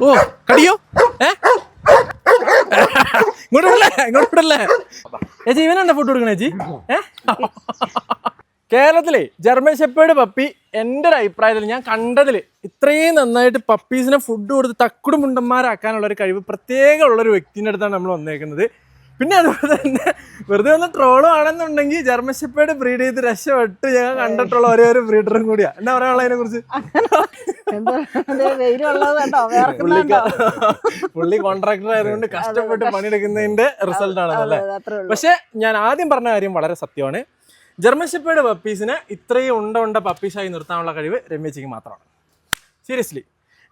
ഓ കടിയോ ഇങ്ങോട്ടല്ലേ ചേച്ചി ഇവനെന്താ ഫുഡ് കൊടുക്കണേ ചേച്ചി കേരളത്തിലെ ജർമ്മൻ ഷെപ്പേർഡ് പപ്പി എൻ്റെ ഒരു അഭിപ്രായത്തിൽ ഞാൻ കണ്ടതിൽ ഇത്രയും നന്നായിട്ട് പപ്പീസിനെ ഫുഡ് കൊടുത്ത് തക്കുടു മുണ്ടന്മാരാക്കാനുള്ള ഒരു കഴിവ് പ്രത്യേകം ഉള്ളൊരു വ്യക്തിൻ്റെ അടുത്താണ് നമ്മൾ വന്നേക്കുന്നത്. പിന്നെ അതുപോലെ തന്നെ വെറുതെ ഒന്ന് ട്രോളും ആണെന്നുണ്ടെങ്കിൽ ജർമ്മൻ ഷെപ്പേർഡ് ബ്രീഡ് ചെയ്ത് രക്ഷപ്പെട്ട് ഞാൻ കണ്ടിട്ടുള്ള ഒരേ ഒരു ബ്രീഡറും കൂടിയാ. എന്താ പറയാനുള്ള അതിനെ കുറിച്ച്? പുള്ളി കോൺട്രാക്ടർ ആയതുകൊണ്ട് കഷ്ടപ്പെട്ട് പണിയെടുക്കുന്നതിന്റെ റിസൾട്ട് ആണെന്നല്ലേ. പക്ഷെ ഞാൻ ആദ്യം പറഞ്ഞ കാര്യം വളരെ സത്യമാണ്. ജർമ്മൻ ഷെപ്പേർഡ് പപ്പീസിനെ ഇത്രയും ഉണ്ട പപ്പീസായി നിർത്താനുള്ള കഴിവ് രമ്യച്ചിക്ക് മാത്രമാണ്. സീരിയസ്ലി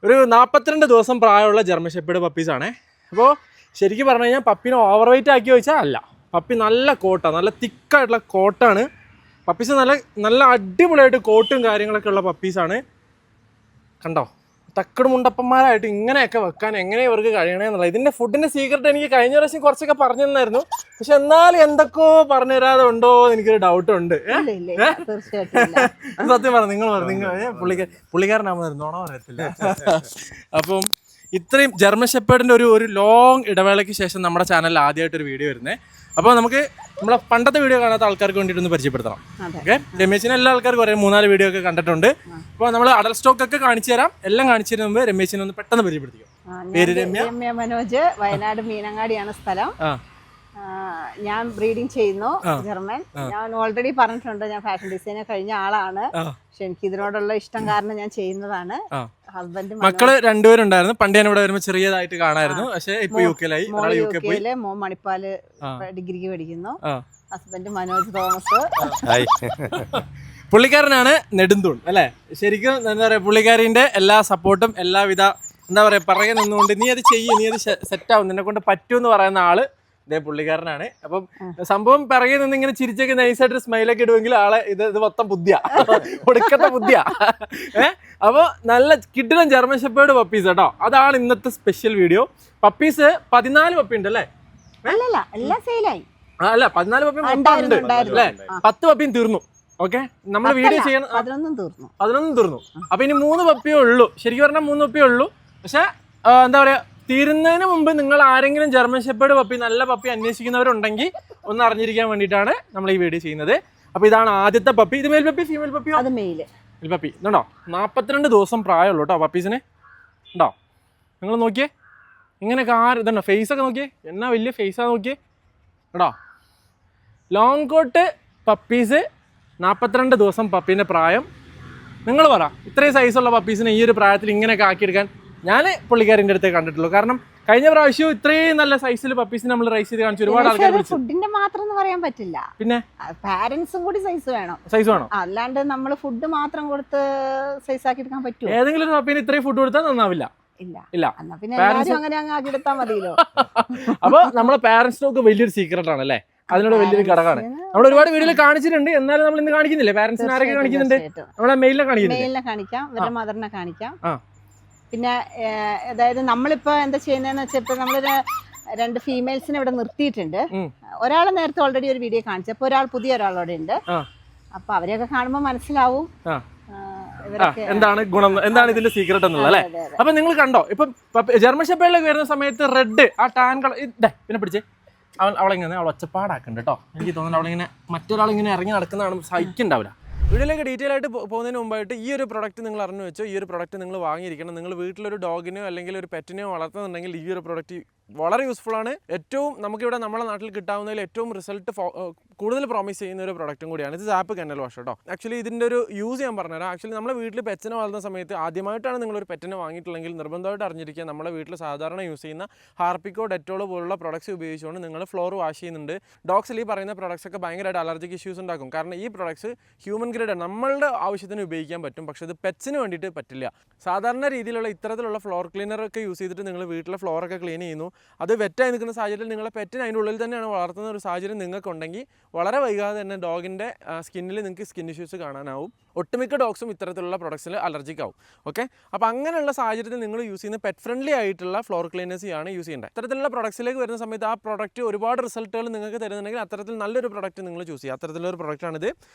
ഒരു 42 ദിവസം പ്രായമുള്ള ജർമ്മൻ ഷെപ്പേർഡ് പപ്പീസാണേ. അപ്പോൾ ശരിക്കും പറഞ്ഞു കഴിഞ്ഞാൽ പപ്പീനെ ഓവർ വെയിറ്റ് ആക്കി വെച്ചാൽ അല്ല, പപ്പി നല്ല കോട്ടാണ്, നല്ല തിക്കായിട്ടുള്ള കോട്ടാണ്. പപ്പീസ് നല്ല അടിപൊളിയായിട്ട് കോട്ടും കാര്യങ്ങളൊക്കെ ഉള്ള പപ്പീസാണ്. കണ്ടോ, തക്കട് മുണ്ടപ്പന്മാരായിട്ട് ഇങ്ങനെയൊക്കെ വെക്കാൻ എങ്ങനെ ഇവർക്ക് കഴിയണമെന്നുള്ളത്. ഇതിൻ്റെ ഫുഡിൻ്റെ സീക്രട്ട് എനിക്ക് കഴിഞ്ഞ പ്രാവശ്യം കുറച്ചൊക്കെ പറഞ്ഞു തന്നായിരുന്നു. പക്ഷെ എന്നാലും എന്തൊക്കെയോ പറഞ്ഞു തരാതെ ഉണ്ടോ എന്ന് എനിക്കൊരു ഡൗട്ട് ഉണ്ട്. സത്യം പറഞ്ഞു, നിങ്ങൾ പുള്ളിക്കാരനാകുമ്പോൾ നോണോ പറയത്തില്ല. അപ്പം ഇത്രയും ജർമ്മൻ ഷെപ്പേർഡിൻ്റെ ഒരു ലോങ് ഇടവേളയ്ക്ക് ശേഷം നമ്മുടെ ചാനലിൽ ആദ്യമായിട്ടൊരു വീഡിയോ വരുന്നത്. അപ്പോൾ നമുക്ക് നമ്മളെ പണ്ടത്തെ വീഡിയോ കാണാത്ത ആൾക്കാർക്ക് വേണ്ടിയിട്ടൊന്ന് പരിചയപ്പെടുത്തണം. ഓക്കെ, രമേശിനെ എല്ലാ ആൾക്കാർക്കും അറിയാം, 3-4 വീഡിയോ ഒക്കെ കണ്ടിട്ടുണ്ട്. അപ്പോൾ നമ്മൾ അഡൽ സ്റ്റോക്ക് ഒക്കെ കാണിച്ചു തരാം. എല്ലാം കാണിച്ചു തരുന്ന മുമ്പ് രമേശിനെ ഒന്ന് പെട്ടെന്ന് പരിചയപ്പെടുത്തിക്കും. പേര് രമ്യ മനോജ്, വയനാട് മീനങ്ങാടിയാണ് സ്ഥലം. ഞാൻ ബ്രീഡിങ് ചെയ്യുന്നു ജർമ്മൻ. ഞാൻ ഓൾറെഡി പറഞ്ഞിട്ടുണ്ട്, ഞാൻ ഫാഷൻ ഡിസൈനർ കഴിഞ്ഞ ആളാണ്. പക്ഷെ എനിക്ക് ഇതിനോടുള്ള ഇഷ്ടം കാരണം ഞാൻ ചെയ്യുന്നതാണ്. ഹസ്ബൻഡ് മക്കള് 2 പേരുണ്ടായിരുന്നു. പണ്ട് ഞാൻ ഇവിടെ വരുമ്പോൾ ചെറിയതായിട്ട് കാണായിരുന്നു. പക്ഷേ ഇപ്പൊ യുകെയിലായി. മോൻ മണിപ്പാല് ഡിഗ്രിക്ക് പഠിക്കുന്നു. ഹസ്ബൻഡ് മനോജ് തോമസ്. പുള്ളിക്കാരനാണ് നെടുന്തൂൺ അല്ലെ. ശരിക്കും എന്താ പറയാ, പുള്ളിക്കാരിന്റെ എല്ലാ സപ്പോർട്ടും എല്ലാവിധ എന്താ പറയാ പറയ നിന്നുകൊണ്ട് നീ അത് ചെയ്യ്, നീ അത് സെറ്റ് ആവും, നിന്നെ കൊണ്ട് പറ്റൂന്ന് പറയുന്ന ആള് ഇതേ പുള്ളിക്കാരനാണ്. അപ്പം സംഭവം പിറകെ നിന്ന് ഇങ്ങനെ ചിരിച്ചൊക്കെ നൈസായിട്ട് സ്മൈലൊക്കെ ഇടുമെങ്കിൽ ആളെ ഇത് മൊത്തം ബുദ്ധിയാ, ഒടുക്കത്തെ ബുദ്ധിയാ. അപ്പോൾ നല്ല കിഡിലൻ ജർമ്മൻ ഷെപ്പേർഡ് പപ്പീസ് കേട്ടോ. അതാണ് ഇന്നത്തെ സ്പെഷ്യൽ വീഡിയോ. പപ്പീസ് 14 പപ്പി ഉണ്ട് അല്ലേ? അല്ല 14 പപ്പി ഉണ്ട് അല്ലേ? 10 പപ്പിയും തീർന്നു. ഓക്കെ, നമ്മൾ വീഡിയോ ചെയ്യണം. 11 തീർന്നു. അപ്പൊ ഇനി 3 പപ്പിയേ ഉള്ളൂ. ശരിക്കും പറഞ്ഞാൽ 3 പപ്പിയേ ഉള്ളൂ. പക്ഷെ എന്താ പറയാ, തീരുന്നതിന് മുമ്പ് നിങ്ങൾ ആരെങ്കിലും ജർമ്മൻ ഷെപ്പേർഡ് പപ്പി, നല്ല പപ്പി അന്വേഷിക്കുന്നവരുണ്ടെങ്കിൽ ഒന്ന് അറിഞ്ഞിരിക്കാൻ വേണ്ടിയിട്ടാണ് നമ്മൾ ഈ വീഡിയോ ചെയ്യുന്നത്. അപ്പൊ ഇതാണ് ആദ്യത്തെ പപ്പി. ഇത് മെയിൽ പപ്പി, ഫീമെയിൽ പപ്പിയോ? അത് മെയിൽ പപ്പി. ഇതുണ്ടോ, 42 ദിവസം പ്രായമുള്ളൂ കേട്ടോ പപ്പീസിന്. ഉണ്ടോ, നിങ്ങൾ നോക്കിയേ ഇങ്ങനെയൊക്കെ ഇതുണ്ടോ, ഫേസ് ഒക്കെ നോക്കിയേ, എന്നാ വലിയ ഫേസാ നോക്കിയേ കേട്ടോ. ലോങ് കോട്ട് പപ്പീസ്, 42 ദിവസം പപ്പീൻ്റെ പ്രായം. നിങ്ങൾ പറ, ഇത്രയും സൈസുള്ള പപ്പീസിനെ ഈ ഒരു പ്രായത്തിൽ ഇങ്ങനെയൊക്കെ ആക്കിയെടുക്കാൻ ഞാൻ പുള്ളിക്കാരിൻ്റെ അടുത്തേ കണ്ടിട്ടുള്ളൂ. കാരണം കഴിഞ്ഞ പ്രാവശ്യവും ഇത്രയും നല്ല സൈസിൽ പപ്പീസിനെ നമ്മൾ റൈസ് ചെയ്ത് കാണിച്ചു ഒരുപാട് ആൾക്കാർ. ഫുഡിന്റെ മാത്രം എന്ന് പറയാൻ പറ്റില്ല, പിന്നെ പാരന്റ്സും കൂടി സൈസ് വേണം. അല്ലാണ്ട് നമ്മൾ ഫുഡ് മാത്രം കൊടുത്ത് സൈസ് ആക്കി എടുക്കാൻ പറ്റുമോ? ഏതെങ്കിലും ഒരു പപ്പീന് ഇത്രയും ഫുഡ് കൊടുത്താൽ നന്നാവില്ല. അപ്പൊ നമ്മളെ പാരന്റ്സിനൊക്കെ വലിയൊരു സീക്രട്ട് ആണ് അല്ലേ, അതിനോട് വലിയൊരു ഘടകമാണ്. നമ്മൾ ഒരുപാട് വീഡിയോയിൽ കാണിച്ചിട്ടുണ്ട്, എന്നാലും നമ്മൾ ഇന്ന് കാണിക്കുന്നില്ലേ? പാരന്റ്സിനെ ആരൊക്കെ കാണിക്കുന്നുണ്ട്? നമ്മളെ മെയിലിനെ കാണിക്കാം, ഇവരുടെ മദറിനെ കാണിക്കാം. പിന്നെ അതായത് നമ്മളിപ്പോ എന്താ ചെയ്യുന്നതെന്ന് വെച്ചാൽ, ഇപ്പൊ നമ്മളൊരു 2 ഫീമെയിൽസിനെ ഇവിടെ നിർത്തിയിട്ടുണ്ട്. ഒരാളെ നേരത്തെ ഓൾറെഡി ഒരു വീഡിയോ കാണിച്ചു, അപ്പൊ പുതിയ ഒരാളോടെ ഉണ്ട്. അപ്പൊ അവരെയൊക്കെ കാണുമ്പോൾ മനസ്സിലാവും എന്താണ് ഗുണം, എന്താണ് ഇതിന്റെ സീക്രട്ട് എന്നുള്ളത് അല്ലേ. അപ്പൊ നിങ്ങൾ കണ്ടോ, ഇപ്പൊ ജർമ്മൻ ഷെപ്പേർഡിലേക്ക് വരുന്ന സമയത്ത് റെഡ് ആ ടാൻ കളർ പിന്നെ പിടിച്ച് അവളെങ്ങനെ ഒച്ചപ്പാടാക്കുന്നുണ്ട് കേട്ടോ. എനിക്ക് തോന്നുന്നു അവളിങ്ങനെ മറ്റൊരാളിങ്ങനെ ഇറങ്ങി നടക്കുന്നതാണ് സഹിക്കുന്നുണ്ടാവില്ല. വീഡിയോയിലേക്ക് ഡീറ്റെയിൽ ആയിട്ട് പോകുന്നതിന് മുമ്പായിട്ട് ഈ ഒരു പ്രൊഡക്റ്റ് നിങ്ങൾ അറിഞ്ഞു വെച്ചോ. ഈ ഒരു പ്രൊഡക്റ്റ് നിങ്ങൾ വാങ്ങിയിരിക്കണം. നിങ്ങൾ വീട്ടിലൊരു ഡോഗിനെയോ അല്ലെങ്കിൽ ഒരു പെറ്റിനെയോ വളർത്തുന്നുണ്ടെങ്കിൽ ഈ ഒരു പ്രൊഡക്റ്റ് വളരെ യൂസ്ഫുൾ ആണ്. ഏറ്റവും നമുക്കിവിടെ നമ്മുടെ നാട്ടിൽ കിട്ടാവുന്നതിൽ ഏറ്റവും റിസൾട്ട് കൂടുതൽ പ്രോമിസ് ചെയ്യുന്ന ഒരു പ്രൊഡക്റ്റും കൂടിയാണ്. ഇത് സാപ്പ് കെന്നൽ വാഷ് കേട്ടോ. ആക്ച്വലി ഇതിൻ്റെ ഒരു യൂസ് ഞാൻ പറഞ്ഞുതരാം. ആക്ച്വലി നമ്മുടെ വീട്ടിൽ പെറ്റിനെ വളർത്തുന്ന സമയത്ത് ആദ്യമായിട്ടാണ് നിങ്ങളൊരു പെറ്റിനെ വാങ്ങിയിട്ടുണ്ടെങ്കിൽ നിർബന്ധമായിട്ട് അറിഞ്ഞിരിക്കുക, നമ്മുടെ വീട്ടിൽ സാധാരണ യൂസ് ചെയ്യുന്ന ഹാർപ്പിക്കോ ഡെറ്റോളോ പോലുള്ള പ്രൊഡക്ട്സ് ഉപയോഗിച്ചുകൊണ്ട് നിങ്ങൾ ഫ്ലോർ വാഷ് ചെയ്യുന്നുണ്ട്. ഡോഗ്സിൽ ഈ പറയുന്ന പ്രൊഡക്ട്സ് ഒക്കെ ഭയങ്കരമായിട്ട് അലർജിക് ഇഷ്യൂസ് ഉണ്ടാക്കും. കാരണം ഈ പ്രൊഡക്ട്സ് ഹ്യൂമൻ ഗ്രേഡ് നമ്മളുടെ ആവശ്യത്തിന് ഉപയോഗിക്കാൻ പറ്റും, പക്ഷേ ഇത് പെറ്റ്സിന് വേണ്ടിയിട്ട് പറ്റില്ല. സാധാരണ രീതിയിലുള്ള ഇത്തരത്തിലുള്ള ഫ്ലോർ ക്ലീനറൊക്കെ യൂസ് ചെയ്തിട്ട് നിങ്ങൾ വീട്ടിലെ ഫ്ലോറൊക്കെ ക്ലീൻ ചെയ്യുന്നു. അത് വെറ്റായി നിൽക്കുന്ന സാഹചര്യത്തിൽ നിങ്ങളെ പെറ്റിന് അതിൻ്റെ ഉള്ളിൽ തന്നെയാണ് വളർത്തുന്ന ഒരു സാഹചര്യം നിങ്ങൾക്കുണ്ടെങ്കിൽ വളരെ വൈകാതെ തന്നെ ഡോഗിൻ്റെ സ്കിന്നിൽ നിങ്ങൾക്ക് സ്കിൻ ഇഷ്യൂസ് കാണാനാവും. ഒട്ടുമിക്ക ഡോഗ്സും ഇത്തരത്തിലുള്ള പ്രൊഡക്ട്സിൽ അലർജിക് ആവും. ഓക്കെ, അപ്പോൾ അങ്ങനെയുള്ള സാഹചര്യത്തിൽ നിങ്ങൾ യൂസ് ചെയ്യുന്ന പെറ്റ് ഫ്രണ്ട്ലി ആയിട്ടുള്ള ഫ്ലോർ ക്ലീനേഴ്സ് ആണ് യൂസ് ചെയ്യേണ്ടത്. ഇത്തരത്തിലുള്ള പ്രൊഡക്ട്സിലേക്ക് വരുന്ന സമയത്ത് ആ പ്രൊഡക്റ്റ് ഒരുപാട് റിസൾട്ടുകൾ നിങ്ങൾക്ക് തരുന്നുണ്ടെങ്കിൽ അത്തരത്തിൽ നല്ലൊരു പ്രൊഡക്റ്റ് നിങ്ങൾ ചൂസ് ചെയ്യുക. അത്തരത്തിലൊരു പ്രൊഡക്റ്റാണിത്.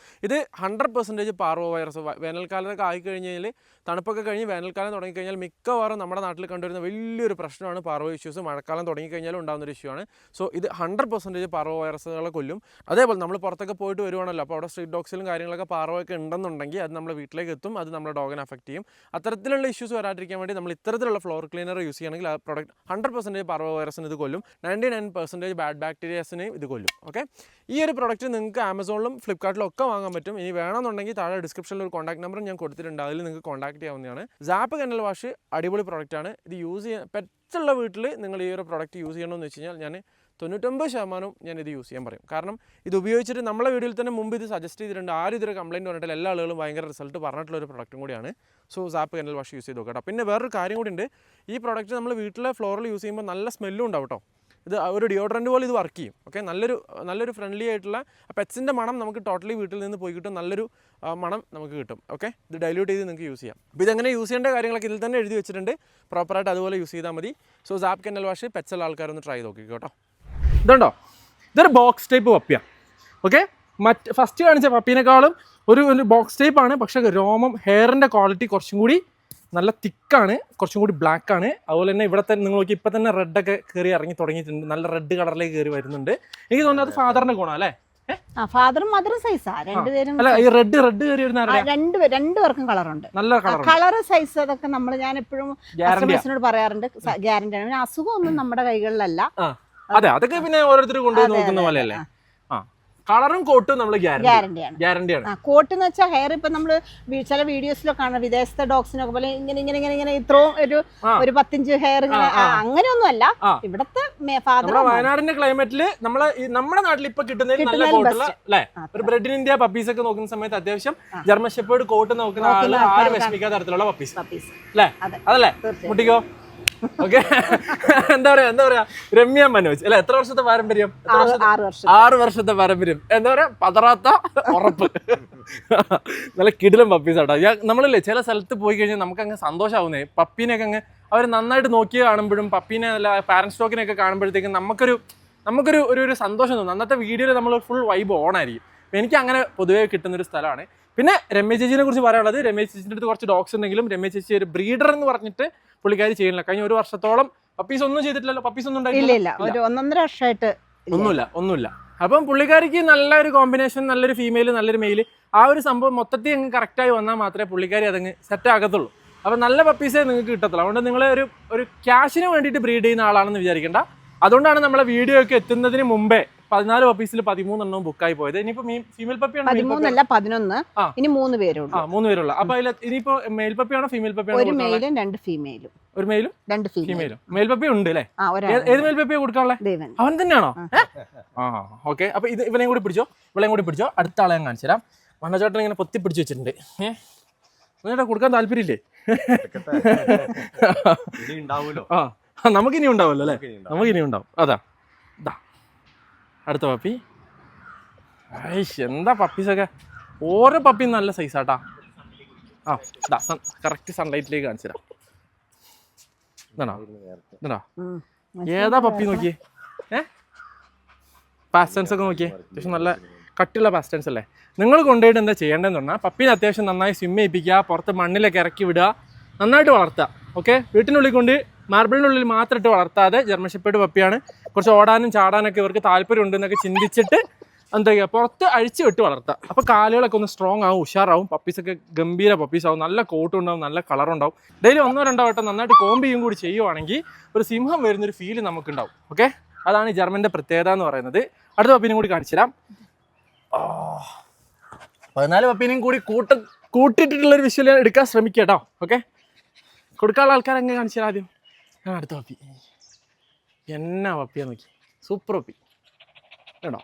ഇത് 100% പാർവോ വൈറസ്. വേനൽക്കാലത്തൊക്കെ ആയിക്കഴിഞ്ഞാൽ, തണുപ്പൊക്കെ കഴിഞ്ഞ് വേനൽക്കാലം തുടങ്ങിക്കഴിഞ്ഞാൽ മിക്കവാറും നമ്മുടെ നാട്ടിൽ കണ്ടുവരുന്ന വലിയൊരു പ്രശ്നമാണ് പാർവോ ഇഷ്യൂസ്. മഴക്കാലം തുടങ്ങിക്കഴിഞ്ഞാലും ഉണ്ടാകുന്നൊരു ഇഷ്യൂ ആണ്. സോ ഇത് 100% പാർവോ വൈറസുകളെ കൊല്ലും. അതേപോലെ നമ്മൾ പുറത്തൊക്കെ പോയിട്ട് വരുവാണല്ലോ, അപ്പോൾ അവിടെ സ്ട്രീറ്റ് ഡോഗ്സിലും കാര്യങ്ങളൊക്കെ പാർവൊക്കെ ഉണ്ടെന്നുണ്ടെങ്കിൽ അത് നമ്മുടെ വീട്ടിലേക്ക് എത്തും. അത് നമ്മുടെ ഡോഗിനെ അഫക്റ്റ് ചെയ്യും. അത്തരത്തിലുള്ള ഇഷ്യൂസ് വരാതിരിക്കാൻ വേണ്ടി നമ്മൾ ഇത്തരത്തിലുള്ള ഫ്ലോർ ക്ലീനർ യൂസ് ചെയ്യുകയാണെങ്കിൽ ആ പ്രോഡക്റ്റ് 100% പാർവോ വൈറസിന് ഇത് കൊല്ലും. 99% ബാഡ് ബാക്ടീരിയസിനെ ഇത് കൊല്ലും. ഓക്കെ, ഈ ഒരു പ്രോഡക്റ്റ് നിങ്ങൾക്ക് ആമസോണിലും ഫ്ലിപ്കാർട്ടിലും ഒക്കെ വാങ്ങാൻ പറ്റും. ഇനി വേണമെന്നുണ്ടെങ്കിൽ താഴെ ഡിസ്ക്രിപ്ഷനിൽ ഒരു കോൺടാക്ട് നമ്പർ ഞാൻ കൊടുത്തിട്ടുണ്ട്, അതിൽ നിങ്ങൾക്ക് കോൺടാക്ട് ചെയ്യാവുന്നതാണ്. സാപ്പ് കെന്നൽ വാഷ് അടിപൊളി പ്രോഡക്റ്റാണ്. ഇത് യൂസ് ചെയ്യാൻ പെറ്റുള്ള വീട്ടിൽ നിങ്ങൾ ഈ ഒരു പ്രോഡക്റ്റ് യൂസ് ചെയ്യണമെന്ന് വെച്ച് കഴിഞ്ഞാൽ ഞാൻ 99% ഞാൻ ഇത് യൂസ് ചെയ്യാൻ പറയും. കാരണം ഇത് ഉപയോഗിച്ചിട്ട് നമ്മളെ വീഡിയോയിൽ തന്നെ മുമ്പ് ഇത് സജസ്റ്റ് ചെയ്തിട്ടുണ്ട്. ആരും ഇതൊരു കംപ്ലയിൻറ്റ് പറഞ്ഞിട്ട് എല്ലാ ആളുകളും ഭയങ്കര റിസൾട്ട് പറഞ്ഞിട്ടുള്ള ഒരു പ്രോഡക്റ്റും കൂടിയാണ്. So soap kennel wash use ചെയ്ത് നോക്കാം. പിന്നെ വേറൊരു കാര്യം കൂടി ഉണ്ട്, ഈ പ്രോഡക്റ്റ് നമ്മൾ വീട്ടിലെ ഫ്ലോറിൽ യൂസ് ചെയ്യുമ്പോൾ നല്ല സ്മെല്ലും ഉണ്ടാവും കേട്ടോ. ഇത് ഒരു ഡിയോഡ്രൻറ്റ് പോലെ ഇത് വർക്ക് ചെയ്യും. ഓക്കെ, നല്ലൊരു ഫ്രണ്ട്ലി ആയിട്ടുള്ള പെറ്റ്സിൻ്റെ മണം നമുക്ക് ടോട്ടലി വീട്ടിൽ നിന്ന് പോയി കിട്ടും. നല്ലൊരു മണം നമുക്ക് കിട്ടും. ഓക്കെ, ഇത് ഡൈല്യൂട്ട് ചെയ്ത് നിങ്ങൾക്ക് യൂസ് ചെയ്യാം. അപ്പോൾ ഇതെങ്ങനെ യൂസ് ചെയ്യേണ്ട കാര്യങ്ങളൊക്കെ ഇതിൽ തന്നെ എഴുതി വെച്ചിട്ടുണ്ട്. പ്രോപ്പറായിട്ട് അതുപോലെ യൂസ് ചെയ്താൽ മതി. സോ സാപ്പ് കെന്നൽ വാഷ് പെറ്റ്സുള്ള ആൾക്കാരൊന്ന് ട്രൈ നോക്കി കേട്ടോ. ഇതുണ്ടോ, ഇതൊരു ബോക്സ് ടൈപ്പ് പപ്പിയാണ്. ഓക്കെ, ഫസ്റ്റ് കാണിച്ച പപ്പീനേക്കാളും ഒരു ബോക്സ് ടൈപ്പാണ്. പക്ഷേ രോമം ഹെയറിൻ്റെ ക്വാളിറ്റി കുറച്ചും കൂടി നല്ല തിക്കാണ്, കുറച്ചും കൂടി ബ്ലാക്ക് ആണ്. അതുപോലെ തന്നെ ഇവിടെ തന്നെ നിങ്ങൾ നോക്കി ഇപ്പം തന്നെ റെഡൊക്കെ കയറി ഇറങ്ങി തുടങ്ങിയിട്ടുണ്ട്. നല്ല റെഡ് കളറിലേക്ക് കയറി വരുന്നുണ്ട്. എനിക്ക് തോന്നുന്നത് അത് ഫാദറിൻ്റെ ഗുണം അല്ലേ? ഫാദറും മദറും സൈസാ രണ്ടുപേരും. അല്ല, ഈ റെഡ് കയറി വരുന്ന രണ്ടുപേർക്കും കളറുണ്ട്. നല്ല കളർ സൈസ് അതൊക്കെ ഞാൻ എപ്പോഴും കസ്റ്റമേഴ്സിനോട് പറയാറുണ്ട്, ഗ്യാരണ്ടിയാണ്. പിന്നെ അസുഖമൊന്നും നമ്മുടെ കൈകളിലല്ല. അതെ, അതൊക്കെ പിന്നെ ഓരോരുത്തർ കൊണ്ടുപോയി നോക്കുന്ന പോലെയല്ലേ. കളറും കോട്ടും നമ്മൾ ഗ്യാരണ്ടിയാണ്. കോട്ട് എന്ന് വെച്ചാൽ ഹെയർ ഇപ്പൊ നമ്മള് ചില വീഡിയോസിലൊക്കെ കാണാം, വിദേശത്തെ ഡോഗ്സിനൊക്കെ പോലെ ഇങ്ങനെ ഇത്രയും ഒരു 15 ഹെയർ ഇങ്ങനെ, അങ്ങനെയൊന്നും അല്ല. ഇവിടത്തെ വയനാടിന്റെ ക്ലൈമറ്റില് നമ്മുടെ നാട്ടിൽ ഇപ്പൊ കിട്ടുന്ന നല്ല കോട്ടുള്ള അല്ലെ, ഒരു ബ്രെഡ് ഇൻ ഇന്ത്യ പപ്പീസ് ഒക്കെ നോക്കുന്ന സമയത്ത് അത്യാവശ്യം ജർമ്മൻ ഷെപ്പേർഡ് കോട്ട് നോക്കുന്ന ആള് ആരും വിഷമിക്കാത്ത തരത്തിലുള്ള പപ്പീസ് അല്ലേ? അതല്ലേ കുട്ടിക്കോ? ഓക്കെ, എന്താ പറയാ രമ്യ മനോജ് അല്ലെ, എത്ര വർഷത്തെ പാരമ്പര്യം? 6 വർഷത്തെ പാരമ്പര്യം. എന്താ പറയാ, പതറാത്ത ഉറപ്പ്. നല്ല കിടിലം പപ്പീസ് ആട്ടോ. നമ്മളില്ലേ ചില സ്ഥലത്ത് പോയി കഴിഞ്ഞാൽ നമുക്ക് അങ്ങ് സന്തോഷമാവുന്നേ. പപ്പീനെയൊക്കെ അങ്ങ് അവർ നന്നായിട്ട് നോക്കി കാണുമ്പോഴും പപ്പീനെ അല്ല പാരന്റ് സ്റ്റോക്കിനെയൊക്കെ കാണുമ്പോഴത്തേക്കും നമുക്കൊരു ഒരു സന്തോഷം തോന്നും. അന്നത്തെ വീഡിയോയിൽ നമ്മൾ ഫുൾ വൈബ് ഓൺ ആയിരിക്കും. എനിക്ക് അങ്ങനെ പൊതുവേ കിട്ടുന്നൊരു സ്ഥലമാണ്. പിന്നെ രമ്യ ചേച്ചിനെ കുറിച്ച് പറയാനുള്ളത്, രമ്യ ചേച്ചിൻ്റെ അടുത്ത് കുറച്ച് ഡോഗ്സ് ഉണ്ടെങ്കിലും രമ്യ ചേച്ചി ഒരു ബ്രീഡർ എന്ന് പറഞ്ഞിട്ട് പുള്ളിക്കാരി ചെയ്യുന്നില്ല. കഴിഞ്ഞ 1 വർഷത്തോളം പപ്പീസ് ഒന്നും ചെയ്തിട്ടില്ലല്ലോ. പപ്പീസ് ഒന്നും ഉണ്ടായിട്ടില്ല, 1.5 വർഷമായിട്ട് ഒന്നുമില്ല. അപ്പം പുള്ളിക്കാരിക്ക് നല്ലൊരു കോമ്പിനേഷൻ, നല്ലൊരു ഫീമെയിൽ, നല്ലൊരു മെയിൽ, ആ ഒരു സംഭവം മൊത്തത്തിൽ അങ്ങ് കറക്റ്റായി വന്നാൽ മാത്രമേ പുള്ളിക്കാരി അതങ്ങ് സെറ്റ് ആകത്തുള്ളൂ. അപ്പം നല്ല പപ്പീസേ നിങ്ങൾക്ക് കിട്ടത്തുള്ളൂ. അതുകൊണ്ട് നിങ്ങൾ ഒരു ക്യാഷിന് വേണ്ടിയിട്ട് ബ്രീഡ് ചെയ്യുന്ന ആളാണെന്ന് വിചാരിക്കേണ്ട. അതുകൊണ്ടാണ് നമ്മളെ വീഡിയോ ഒക്കെ എത്തുന്നതിന് മുമ്പേ 14 പപ്പീസിൽ 13 എണ്ണം ബുക്കായി പോയത്. ഇനിയിപ്പോ ഫീമെയിൽ പപ്പിയാണ് 13 11, ഇനി 3 പേരുള്ളൂ. 3 പേരുള്ള. അപ്പൊ അതിൽ ഇനിയിപ്പോ മെയിൽ പപ്പിയാണോ ഫീമെയിൽ പപ്പിയാണോ? ഒരു മെയിലും 2 ഫീമെയിലും. ഒരു മെയിലും 2 ഫീമെയിലും. മെയിൽ പപ്പി ഉണ്ട് അല്ലേ? ഏത് മെയിൽ പപ്പിയാ കൊടുക്കാനുള്ളത്? അവൻ തന്നെയാണോ? ഓക്കെ, അപ്പൊ ഇത് ഇവളെയും കൂടി പിടിച്ചോ. അടുത്ത ആളെ ഞാൻ കാണിച്ചു തരാം. മണ്ണച്ചോട്ടൻ ഇങ്ങനെ പൊത്തി പിടിച്ചു വെച്ചിട്ടുണ്ട്. എന്നിട്ട് കൊടുക്കാൻ താല്പര്യമില്ലേ? നമുക്കിനി ഉണ്ടാവുമല്ലോ അല്ലേ? നമുക്കിനി ഉണ്ടാവും. അതാ അടുത്ത പപ്പി. എന്താ പപ്പീസൊക്കെ, ഓരോ പപ്പിയും നല്ല സൈസാട്ടാ. കറക്റ്റ് സൺലൈറ്റിലേക്ക് കാണിച്ചു തരാം. ഇതാണോ? ഏതാ പപ്പി നോക്കിയേ? പാസ്റ്റൻസ് ഒക്കെ നോക്കിയേ, അത്യാവശ്യം നല്ല കട്ടിയുള്ള പാസ്റ്റൻസ് അല്ലേ? നിങ്ങൾ കൊണ്ടുപോയിട്ട് എന്താ ചെയ്യേണ്ടതെന്ന് പറഞ്ഞാൽ പപ്പീനെ അത്യാവശ്യം നന്നായി സ്വിം ചെയ്യിപ്പിക്കുക, പുറത്ത് മണ്ണിലൊക്കെ ഇറക്കി വിടുക, നന്നായിട്ട് വളർത്തുക. ഓക്കെ, വീട്ടിനുള്ളിൽ കൊണ്ട് മാർബിളിനുള്ളിൽ മാത്രം ഇട്ട് വളർത്താതെ, ജർമ്മൻ ഷെപ്പേർഡ് പപ്പിയാണ്, കുറച്ച് ഓടാനും ചാടാനൊക്കെ ഇവർക്ക് താല്പര്യം ഉണ്ടെന്നൊക്കെ ചിന്തിച്ചിട്ട് എന്താ ചെയ്യുക, പുറത്ത് അഴിച്ച് വിട്ട് വളർത്തുക. അപ്പോൾ കാലുകളൊക്കെ ഒന്ന് സ്ട്രോങ് ആവും, ഉഷാറാവും, പപ്പീസൊക്കെ ഗംഭീര പപ്പീസാവും, നല്ല കോട്ടുണ്ടാവും, നല്ല കളറുണ്ടാവും. ഡെയിലി 1-2 വട്ടം നന്നായിട്ട് കോമ്പ് ചെയ്യും കൂടി ചെയ്യുവാണെങ്കിൽ ഒരു സിംഹം വരുന്നൊരു ഫീല് നമുക്കുണ്ടാവും. ഓക്കെ, അതാണ് ഈ ജർമ്മൻ്റെ പ്രത്യേകത എന്ന് പറയുന്നത്. അടുത്ത പപ്പീനും കൂടി കാണിച്ചു തരാം. 14 പപ്പീനെയും കൂടി കൂട്ടിയിട്ടുള്ളൊരു വിഷ്വൽ എടുക്കാൻ ശ്രമിക്കുക കേട്ടോ. ഓക്കെ, കൊടുക്കാനുള്ള ആൾക്കാർ എങ്ങനെ കാണിച്ചു തരാം ആദ്യം. അടുത്ത പപ്പി എന്നാ പപ്പിയാ നോക്കി, സൂപ്പർ പപ്പി കേട്ടോ.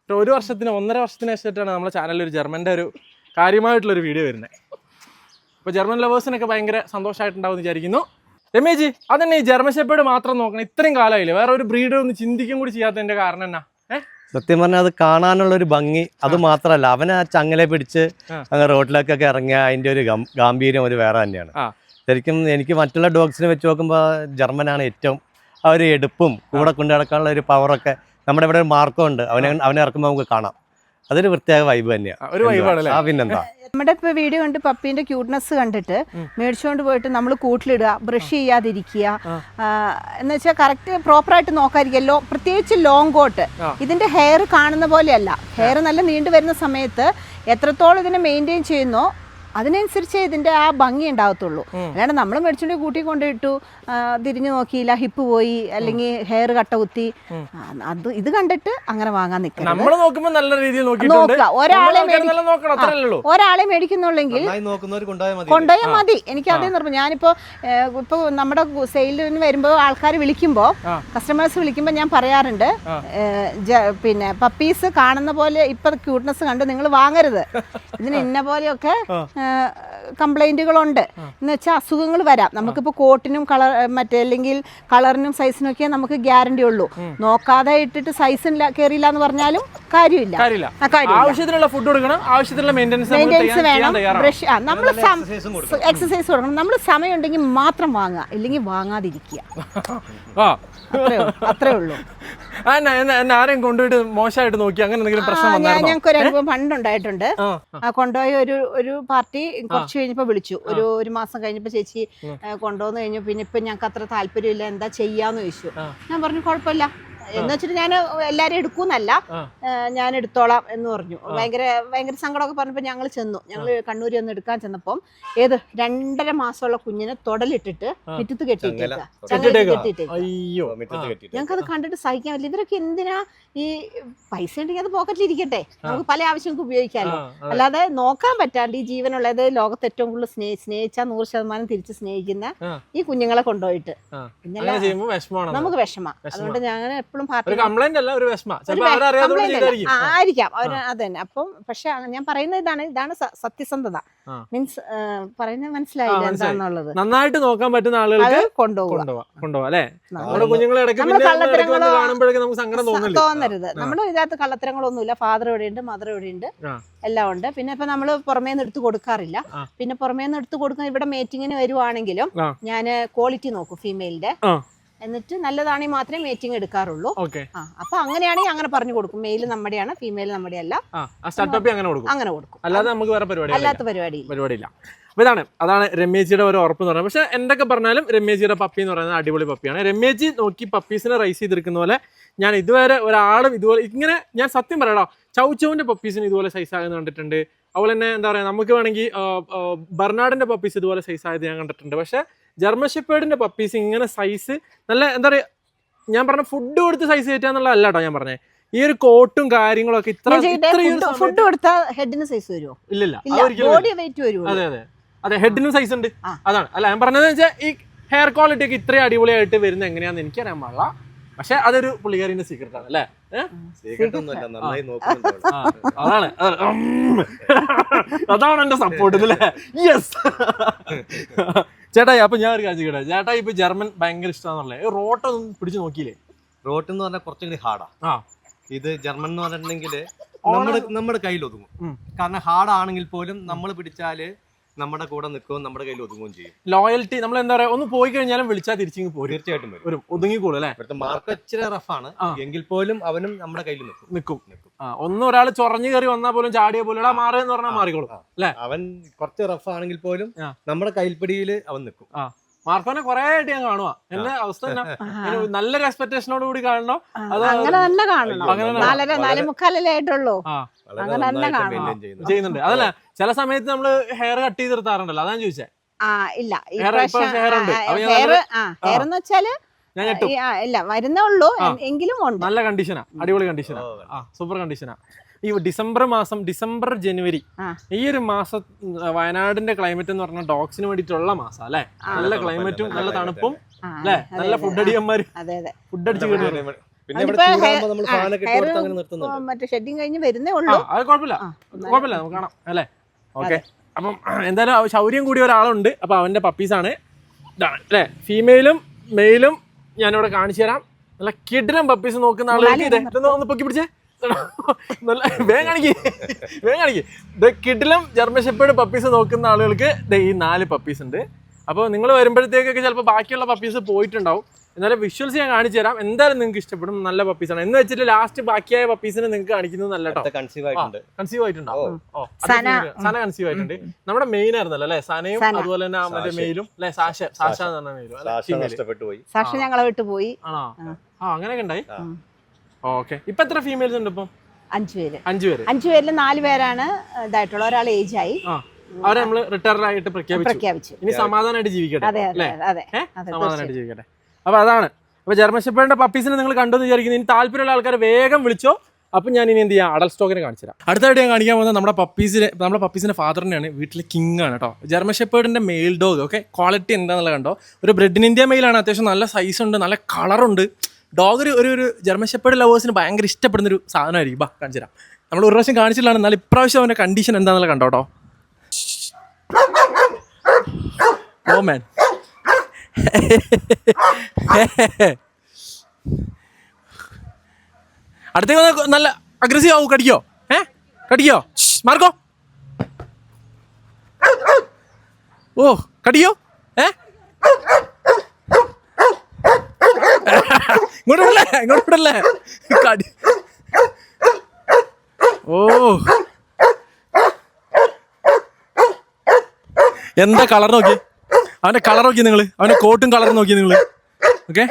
1 വർഷത്തിന് 1.5 വർഷത്തിന് ശേഷമായിട്ടാണ് നമ്മുടെ ചാനലിൽ ഒരു ജർമ്മൻ്റെ ഒരു കാര്യമായിട്ടുള്ളൊരു വീഡിയോ വരുന്നത്. അപ്പോൾ ജർമ്മൻ ലവേഴ്സിനൊക്കെ ഭയങ്കര സന്തോഷമായിട്ടുണ്ടാവും എന്ന് വിചാരിക്കുന്നു. രമേശ് അതന്നെ ഈ ജർമ്മൻ ഷെപ്പേർഡ് മാത്രം നോക്കണം, ഇത്രയും കാലമായില്ലേ, വേറെ ഒരു ബ്രീഡ് ഒന്ന് ചിന്തിക്കും കൂടി ചെയ്യാത്തതിന്റെ കാരണം എന്നാ? സത്യം പറഞ്ഞാൽ അത് കാണാനുള്ള ഒരു ഭംഗി, അത് മാത്രമല്ല അവനെ ആ ചങ്ങലെ പിടിച്ച് അങ്ങ് റോഡിലേക്കൊക്കെ ഇറങ്ങിയ അതിന്റെ ഒരു ഗാംഭീര്യം ഒരു വേറെ തന്നെയാണ്. ശരിക്കും എനിക്ക് മറ്റുള്ള ഡോഗ്സിനെ വെച്ച് നോക്കുമ്പോൾ ജർമ്മനാണ് ഏറ്റവും ആ ഒരു എടുപ്പും കൂടെ കൊണ്ടു നടക്കാനുള്ള ഒരു പവറൊക്കെ. നമ്മുടെ ഇവിടെ ഒരു മാർക്കം ഉണ്ട്, അവനെ ഇറക്കുമ്പോൾ നമുക്ക് കാണാം. അതൊരു പ്രത്യേക വൈബ് തന്നെയാണ്. പിന്നെന്താ, നമ്മുടെ ഇപ്പൊ വീഡിയോ കണ്ട് പപ്പീന്റെ ക്യൂട്ട്നെസ് കണ്ടിട്ട് മേടിച്ചുകൊണ്ട് പോയിട്ട് നമ്മൾ കൂട്ടിലിടുക, ബ്രഷ് ചെയ്യാതിരിക്കുക, എന്ന് വെച്ചാൽ കറക്റ്റ് പ്രോപ്പറായിട്ട് നോക്കാതിരിക്കുക. പ്രത്യേകിച്ച് ലോങ് കോട്ട്, ഇതിന്റെ ഹെയർ കാണുന്ന പോലെയല്ല. ഹെയർ നല്ല നീണ്ടു വരുന്ന സമയത്ത് എത്രത്തോളം ഇതിനെ മെയിൻറ്റെയിൻ ചെയ്യുന്നോ അതിനനുസരിച്ച് ഇതിന്റെ ആ ഭംഗി ഉണ്ടാകത്തുള്ളൂ. അല്ലാണ്ട് നമ്മൾ മേടിച്ചുകൊണ്ട് കൂട്ടി കൊണ്ടിട്ടു, തിരിഞ്ഞു നോക്കിയില്ല, ഹിപ്പ് പോയി, അല്ലെങ്കിൽ ഹെയർ കട്ട കുത്തി, അത് ഇത് കണ്ടിട്ട് അങ്ങനെ വാങ്ങാൻ നിൽക്കണം. ഒരാളെ മേടിക്കുന്നുള്ളെങ്കിൽ കൊണ്ടുപോയാൽ മതി. എനിക്ക് അതേ നിർബന്ധം. ഞാനിപ്പോ ഇപ്പൊ നമ്മുടെ സെയിലിന് വരുമ്പോൾ ആൾക്കാർ വിളിക്കുമ്പോൾ, കസ്റ്റമേഴ്സ് വിളിക്കുമ്പോൾ ഞാൻ പറയാറുണ്ട്, പിന്നെ പപ്പീസ് കാണുന്ന പോലെ ഇപ്പൊ ക്യൂട്ട്നെസ് കണ്ട് നിങ്ങൾ വാങ്ങരുത്. ഇതിന് ഇന്ന പോലെയൊക്കെ കംപ്ലൈന്റുകളുണ്ട് എന്ന് വെച്ചാൽ അസുഖങ്ങൾ വരാം. നമുക്കിപ്പോൾ കോട്ടിനും കളർ അല്ലെങ്കിൽ കളറിനും സൈസിനും ഒക്കെ നമുക്ക് ഗ്യാരണ്ടി ഉള്ളൂ. നോക്കാതെ ഇട്ടിട്ട് സൈസ് കയറിയില്ല എന്ന് പറഞ്ഞാലും കാര്യമില്ല. ആവശ്യത്തിനുള്ള ഫുഡ് കൊടുക്കണം, ആവശ്യത്തിനുള്ള മെയിൻ്റെനൻസ് വേണം, ബ്രഷ്, നമ്മൾ എക്സസൈസ് കൊടുക്കണം. നമ്മൾ സമയം ഉണ്ടെങ്കിൽ മാത്രം വാങ്ങുക, ഇല്ലെങ്കിൽ വാങ്ങാതിരിക്കുക. അത്രേ ഉള്ളൂ. ആരെയും കൊണ്ടുപോയിട്ട് മോശമായിട്ട് നോക്കി അങ്ങനെ എന്തെങ്കിലും പ്രശ്നം? ഞങ്ങൾക്ക് ഒരു അനുഭവം പണ്ടുണ്ടായിട്ടുണ്ട്. കൊണ്ടുപോയ ഒരു പാർട്ടി കുറച്ച് കഴിഞ്ഞപ്പോ വിളിച്ചു. ഒരു മാസം കഴിഞ്ഞപ്പോ ചേച്ചി കൊണ്ടുവന്ന് കഴിഞ്ഞു. പിന്നെ ഇപ്പൊ ഞങ്ങൾക്ക് അത്ര താല്പര്യമില്ല, എന്താ ചെയ്യാന്ന് ചോദിച്ചു. ഞാൻ പറഞ്ഞു കുഴപ്പമില്ല എന്ന് വെച്ചിട്ട് ഞാൻ എല്ലാരും എടുക്കൂന്നല്ല, ഞാൻ എടുത്തോളാം എന്ന് പറഞ്ഞു. ഭയങ്കര സങ്കടമൊക്കെ പറഞ്ഞപ്പോ ഞങ്ങൾ കണ്ണൂരിൽ ഒന്ന് എടുക്കാൻ ചെന്നപ്പം 2.5 മാസമുള്ള കുഞ്ഞിനെ തൊടലിട്ടിട്ട് മുറ്റത്ത് കെട്ടിയിട്ടേക്ക. ഞങ്ങൾക്കത് കണ്ടിട്ട് സഹിക്കാൻ പറ്റില്ല. ഇവരൊക്കെ എന്തിനാ ഈ പൈസ ഉണ്ടെങ്കിൽ അത് പോക്കറ്റിലിരിക്കട്ടെ, നമുക്ക് പല ആവശ്യങ്ങൾക്ക് ഉപയോഗിക്കാമല്ലോ. അല്ലാതെ നോക്കാൻ പറ്റാണ്ട് ഈ ജീവനുള്ളത് ലോകത്ത് ഏറ്റവും കൂടുതൽ സ്നേഹിച്ചാൽ 100% തിരിച്ച് സ്നേഹിക്കുന്ന ഈ കുഞ്ഞുങ്ങളെ കൊണ്ടുപോയിട്ട് നമുക്ക് വിഷമ. അതുകൊണ്ട് ഞങ്ങൾ എപ്പോഴും ആയിരിക്കാം അതന്നെ. അപ്പം പക്ഷെ ഞാൻ പറയുന്ന ഇതാണ് സത്യസന്ധത. മീൻസ് പറയുന്നത് മനസ്സിലായില്ല എന്താന്നുള്ളത്. നന്നായിട്ട് നോക്കാൻ പറ്റുന്ന ആളുകൾ കൊണ്ടുപോകാം അല്ലെ. തോന്നരുത്. നമ്മുടെ ഇതിനകത്ത് കള്ളത്തരങ്ങളൊന്നുമില്ല. ഫാദർ ഇവിടെയുണ്ട്, മദർ ഇവിടെയുണ്ട്, എല്ലാം ഉണ്ട്. പിന്നെ ഇപ്പൊ നമ്മള് പുറമേന്ന് എടുത്ത് കൊടുക്കാറില്ല. പിന്നെ പുറമേന്ന് എടുത്ത് കൊടുക്കുന്ന ഇവിടെ മീറ്റിങ്ങിന് വരുവാണെങ്കിലും ഞാൻ ക്വാളിറ്റി നോക്കും ഫീമെയിലിന്റെ. എന്നിട്ട് നല്ലതാണെങ്കിൽ മാത്രമേ മീറ്റിംഗ് എടുക്കാറുള്ളൂ. അപ്പൊ അങ്ങനെയാണെങ്കിൽ അങ്ങനെ പറഞ്ഞു കൊടുക്കും. മെയിൽ നമ്മുടെയാണ്, ഫീമെയിൽ നമ്മുടെ അല്ല, അങ്ങനെ കൊടുക്കും. അല്ലാത്ത പരിപാടിയില്ല. അതാണ് രമ്യജിയുടെ ഒരു ഉറപ്പ് എന്ന് പറയുന്നത്. പക്ഷെ എന്തൊക്കെ പറഞ്ഞാലും രമ്യജിയുടെ പപ്പി എന്ന് പറയുന്നത് അടിപൊളി പപ്പിയാണ്. രമ്യജി നോക്കി പപ്പീസിനെ റൈസ് ചെയ്തെടുക്കുന്ന പോലെ ഞാൻ ഇതുവരെ ഒരാളും ഇതുപോലെ ഇങ്ങനെ, ഞാൻ സത്യം പറയാം, ചൗച്ചൗവിന്റെ പപ്പീസിന് ഇതുപോലെ സൈസ് ആകുന്ന കണ്ടിട്ടുണ്ട്. അതുപോലെ തന്നെ എന്താ പറയുക, നമുക്ക് വേണമെങ്കിൽ ബർണാഡിന്റെ പപ്പീസ് ഇതുപോലെ സൈസ് ആയത് ഞാൻ കണ്ടിട്ടുണ്ട്. പക്ഷെ ജർമ്മൻ ഷെപ്പേർഡിന്റെ പപ്പീസ് ഇങ്ങനെ സൈസ് നല്ല എന്താ പറയുക, ഞാൻ പറഞ്ഞ ഫുഡ് കൊടുത്ത് സൈസ് കയറ്റാന്നുള്ളതല്ല കേട്ടോ ഞാൻ പറഞ്ഞത്. ഈ ഒരു കോട്ടും കാര്യങ്ങളൊക്കെ ഫുഡ് കൊടുത്താൽ ഹെഡിന് സൈസ് വരുമോ? ഇല്ലില്ല, അതെ ഹെഡിനും സൈസ് ഉണ്ട്. അതാണ് അല്ല ഞാൻ പറഞ്ഞതെന്ന് വെച്ചാൽ ഈ ഹെയർ ക്വാളിറ്റി ഒക്കെ ഇത്രയും അടിപൊളിയായിട്ട് വരുന്നത് എങ്ങനെയാന്ന് എനിക്കറിയാൻ പാടില്ല. പക്ഷെ അതൊരു പുള്ളിക്കാരിന്റെ സീക്രട്ട് ആണ് അല്ലേ? അതാണ് എന്റെ സപ്പോർട്ട് അല്ലേ? യെസ് ചേട്ടായി. അപ്പൊ ഞാൻ ഒരു കാര്യം കേട്ടാ, ചേട്ടായി ഇപ്പൊ ജർമ്മൻ ഭയങ്കര ഇഷ്ടമാണല്ലേ? റോട്ടൊന്നും പിടിച്ചു നോക്കിയില്ലേ? റോട്ട് എന്ന് പറഞ്ഞാൽ കുറച്ചും കൂടി ഹാർഡാ. ഇത് ജർമ്മൻ എന്ന് പറഞ്ഞിട്ടുണ്ടെങ്കിൽ നമ്മുടെ കയ്യിൽ ഒതുങ്ങും. കാരണം ഹാർഡ് ആണെങ്കിൽ പോലും നമ്മൾ പിടിച്ചാല് നമ്മുടെ കൂടെ നിൽക്കുകയും നമ്മുടെ കയ്യിൽ ഒതുങ്ങുകയും ചെയ്യും. ലോയൽറ്റി നമ്മൾ എന്താ പറയാ, ഒന്ന് പോയി കഴിഞ്ഞാലും വിളിച്ചാൽ തിരിച്ചു പോരും. തീർച്ചയായിട്ടും വരും, ഒതുങ്ങിക്കോളും അല്ലെ? ഇവിടുത്തെ മാർക്ക് ഇച്ചിരി റഫാണ് എങ്കിൽ പോലും അവനും നമ്മുടെ കയ്യിൽ നിൽക്കും. ഒന്നും ഒരാൾ ചൊറഞ്ഞു കയറി വന്നാൽ പോലും ചാടിയ പോലെ മാറിയെന്ന് പറഞ്ഞാൽ മാറിക്കോളും അല്ലെ? അവൻ കുറച്ച് റഫ് ആണെങ്കിൽ പോലും നമ്മുടെ കൈപ്പിടിയിൽ അവൻ നിൽക്കും. മാർക്കോനെ കുറെ ആയിട്ട് ഞാൻ കാണുക. എന്റെ അവസ്ഥ നല്ലൊരു എക്സ്പെക്ടേഷനോട് കൂടി കാണണോ? അത് അങ്ങനെ തന്നെ കാണണം. 4:45 ആയിട്ടുള്ളൂ. ചെയ്യുന്നുണ്ട് അതല്ല, ചില സമയത്ത് നമ്മള് ഹെയർ കട്ട് ചെയ്ത് നിർത്താറുണ്ടല്ലോ, അതാണ് ചോദിച്ചേ. ഇല്ല, ഹെയർ എന്ന് വെച്ചാല് ഇല്ല വരുന്നേ ഉള്ളൂ, എങ്കിലും നല്ല കണ്ടീഷനാ, അടിപൊളി കണ്ടീഷനാ, സൂപ്പർ കണ്ടീഷനാ. ഈ ഡിസംബർ ജനുവരി ഈ ഒരു മാസം വയനാടിന്റെ ക്ലൈമറ്റ് എന്ന് പറഞ്ഞാൽ ഡോഗ്സിന് വേണ്ടിയിട്ടുള്ള മാസം അല്ലെ? നല്ല ക്ലൈമറ്റും നല്ല തണുപ്പും അല്ലെ? നല്ല ഫുഡ് അടിയന്മാര് ഫുഡ് അടിച്ച് മറ്റേ ഷെഡിങ് കഴിഞ്ഞ് വരുന്നേ ഉള്ളൂ. അത് കുഴപ്പമില്ല നമുക്ക് കാണാം അല്ലെ? ഓക്കെ. അപ്പം എന്തായാലും ശൗര്യം കൂടി ഒരാളുണ്ട്. അപ്പൊ അവന്റെ പപ്പീസാണ്. ഇതാണ് അല്ലേ, ഫീമെയിലും മെയിലും ഞാനിവിടെ കാണിച്ചു തരാം. നല്ല കിടിലം പപ്പീസ് നോക്കുന്ന ആളുകൾക്ക് ഇതൊന്ന് പൊക്കി പിടിച്ചേ, നല്ല വേഗം കാണിക്ക്. ഇത് കിടിലം ജർമ്മൻ ഷെപ്പേർഡ് പപ്പീസ് നോക്കുന്ന ആളുകൾക്ക് ഈ 4 പപ്പീസ് ഉണ്ട്. അപ്പോൾ നിങ്ങൾ വരുമ്പോഴത്തേക്കൊക്കെ ചിലപ്പോൾ ബാക്കിയുള്ള പപ്പീസ് പോയിട്ടുണ്ടാവും. എന്നാലും വിഷ്വൽസ് ഞാൻ കാണിച്ചു തരാം. എന്തായാലും നിങ്ങൾക്ക് ഇഷ്ടപ്പെടും, നല്ല പപ്പീസാണ്. എന്ന് വെച്ചിട്ട് ലാസ്റ്റ് ബാക്കിയായ പപ്പീസിനെ നിങ്ങൾക്ക് കാണിക്കുന്നത് നല്ല കേട്ടോ. കൺസീവ് ആയിട്ടുണ്ടോ? സന കൺസീവ് ആയിട്ടുണ്ട്. നമ്മുടെ മെയിൻ ആയിരുന്നല്ലോ അല്ലെ, സനയും അതുപോലെ തന്നെ മറ്റേ മെയിലും അല്ലെ, സാഷ എന്ന് പറഞ്ഞ മെയിലും. സാഷ ഞങ്ങളെ വിട്ടു പോയി. ആണോ? അങ്ങനെയൊക്കെ ഉണ്ടായി. ഓക്കെ. ഇപ്പൊ എത്ര ഫീമെയിൽസ് ഉണ്ട്? ഇപ്പം 5 പേര്. 5 പേര്. 5 പേരിൽ 4 പേരാണ് ഇതായിട്ടുള്ള, ഒരാൾ ഏജ് ആയി, അവരെ നമ്മള് റിട്ടയർഡ് ആയിട്ട് പ്രഖ്യാപിച്ചു. ഇനി സമാധാനമായിട്ട് ജീവിക്കട്ടെ, സമാധാനമായിട്ട് ജീവിക്കട്ടെ. അപ്പൊ അതാണ്. അപ്പൊ ജർമ്മൻ ഷെപ്പേർഡിന്റെ പപ്പീസിനെ നിങ്ങൾ കണ്ടെന്ന് വിചാരിക്കുന്നത്. ഇനി താല്പര്യമുള്ള ആൾക്കാർ വേഗം വിളിച്ചോ. അപ്പം ഞാൻ ഇനി എന്ത് ചെയ്യാം, അഡൽ സ്റ്റോക്കിനെ കാണിച്ചു തരാം. അടുത്തായിട്ട് ഞാൻ കാണിക്കാൻ പോകുന്നത് നമ്മുടെ പപ്പീസിന്റെ ഫാദറിനെയാണ്. വീട്ടിലെ കിങ് ആണ് കേട്ടോ, ജർമ്മൻ ഷെപ്പേർഡിന്റെ മെയിൽ ഡോഗ്. ഓക്കെ, ക്വാളിറ്റി എന്താണെന്നുള്ള കണ്ടോ. ഒരു ബ്രെഡ് ഇന്ത്യ മെയിലാണ്, അത്യാവശ്യം നല്ല സൈസ് ഉണ്ട്, നല്ല കളറുണ്ട്. ഡോഗ് ഒരു ജർമ്മൻ ഷെപ്പേർഡ് ലവേഴ്സിന് ഭയങ്കര ഇഷ്ടപ്പെടുന്നൊരു സാധനമായിരിക്കും. ബാ കാണിച്ചു തരാം. നമ്മൾ ഒരു പ്രാവശ്യം കാണിച്ചിട്ടാണ്, എന്നാൽ ഇപ്രാവശ്യം അവൻ്റെ കണ്ടീഷൻ എന്താണെന്നുള്ള കണ്ടോ കേട്ടോ. ഓ മാൻ, അടുത്തേക്ക് നല്ല അഗ്രസീവ് ആവും. കടിക്കോ? കടിക്കോ? മാർക്കോ? ഓ കടിക്കോ? ഇങ്ങോട്ട് വിടല്ലേ കടി. ഓ എന്താ കളർ നോക്കി, അവന്റെ കളർ നോക്കി നിങ്ങൾ, അവന്റെ കോട്ടും കളർ നോക്കി നിങ്ങൾ. ഓക്കെ,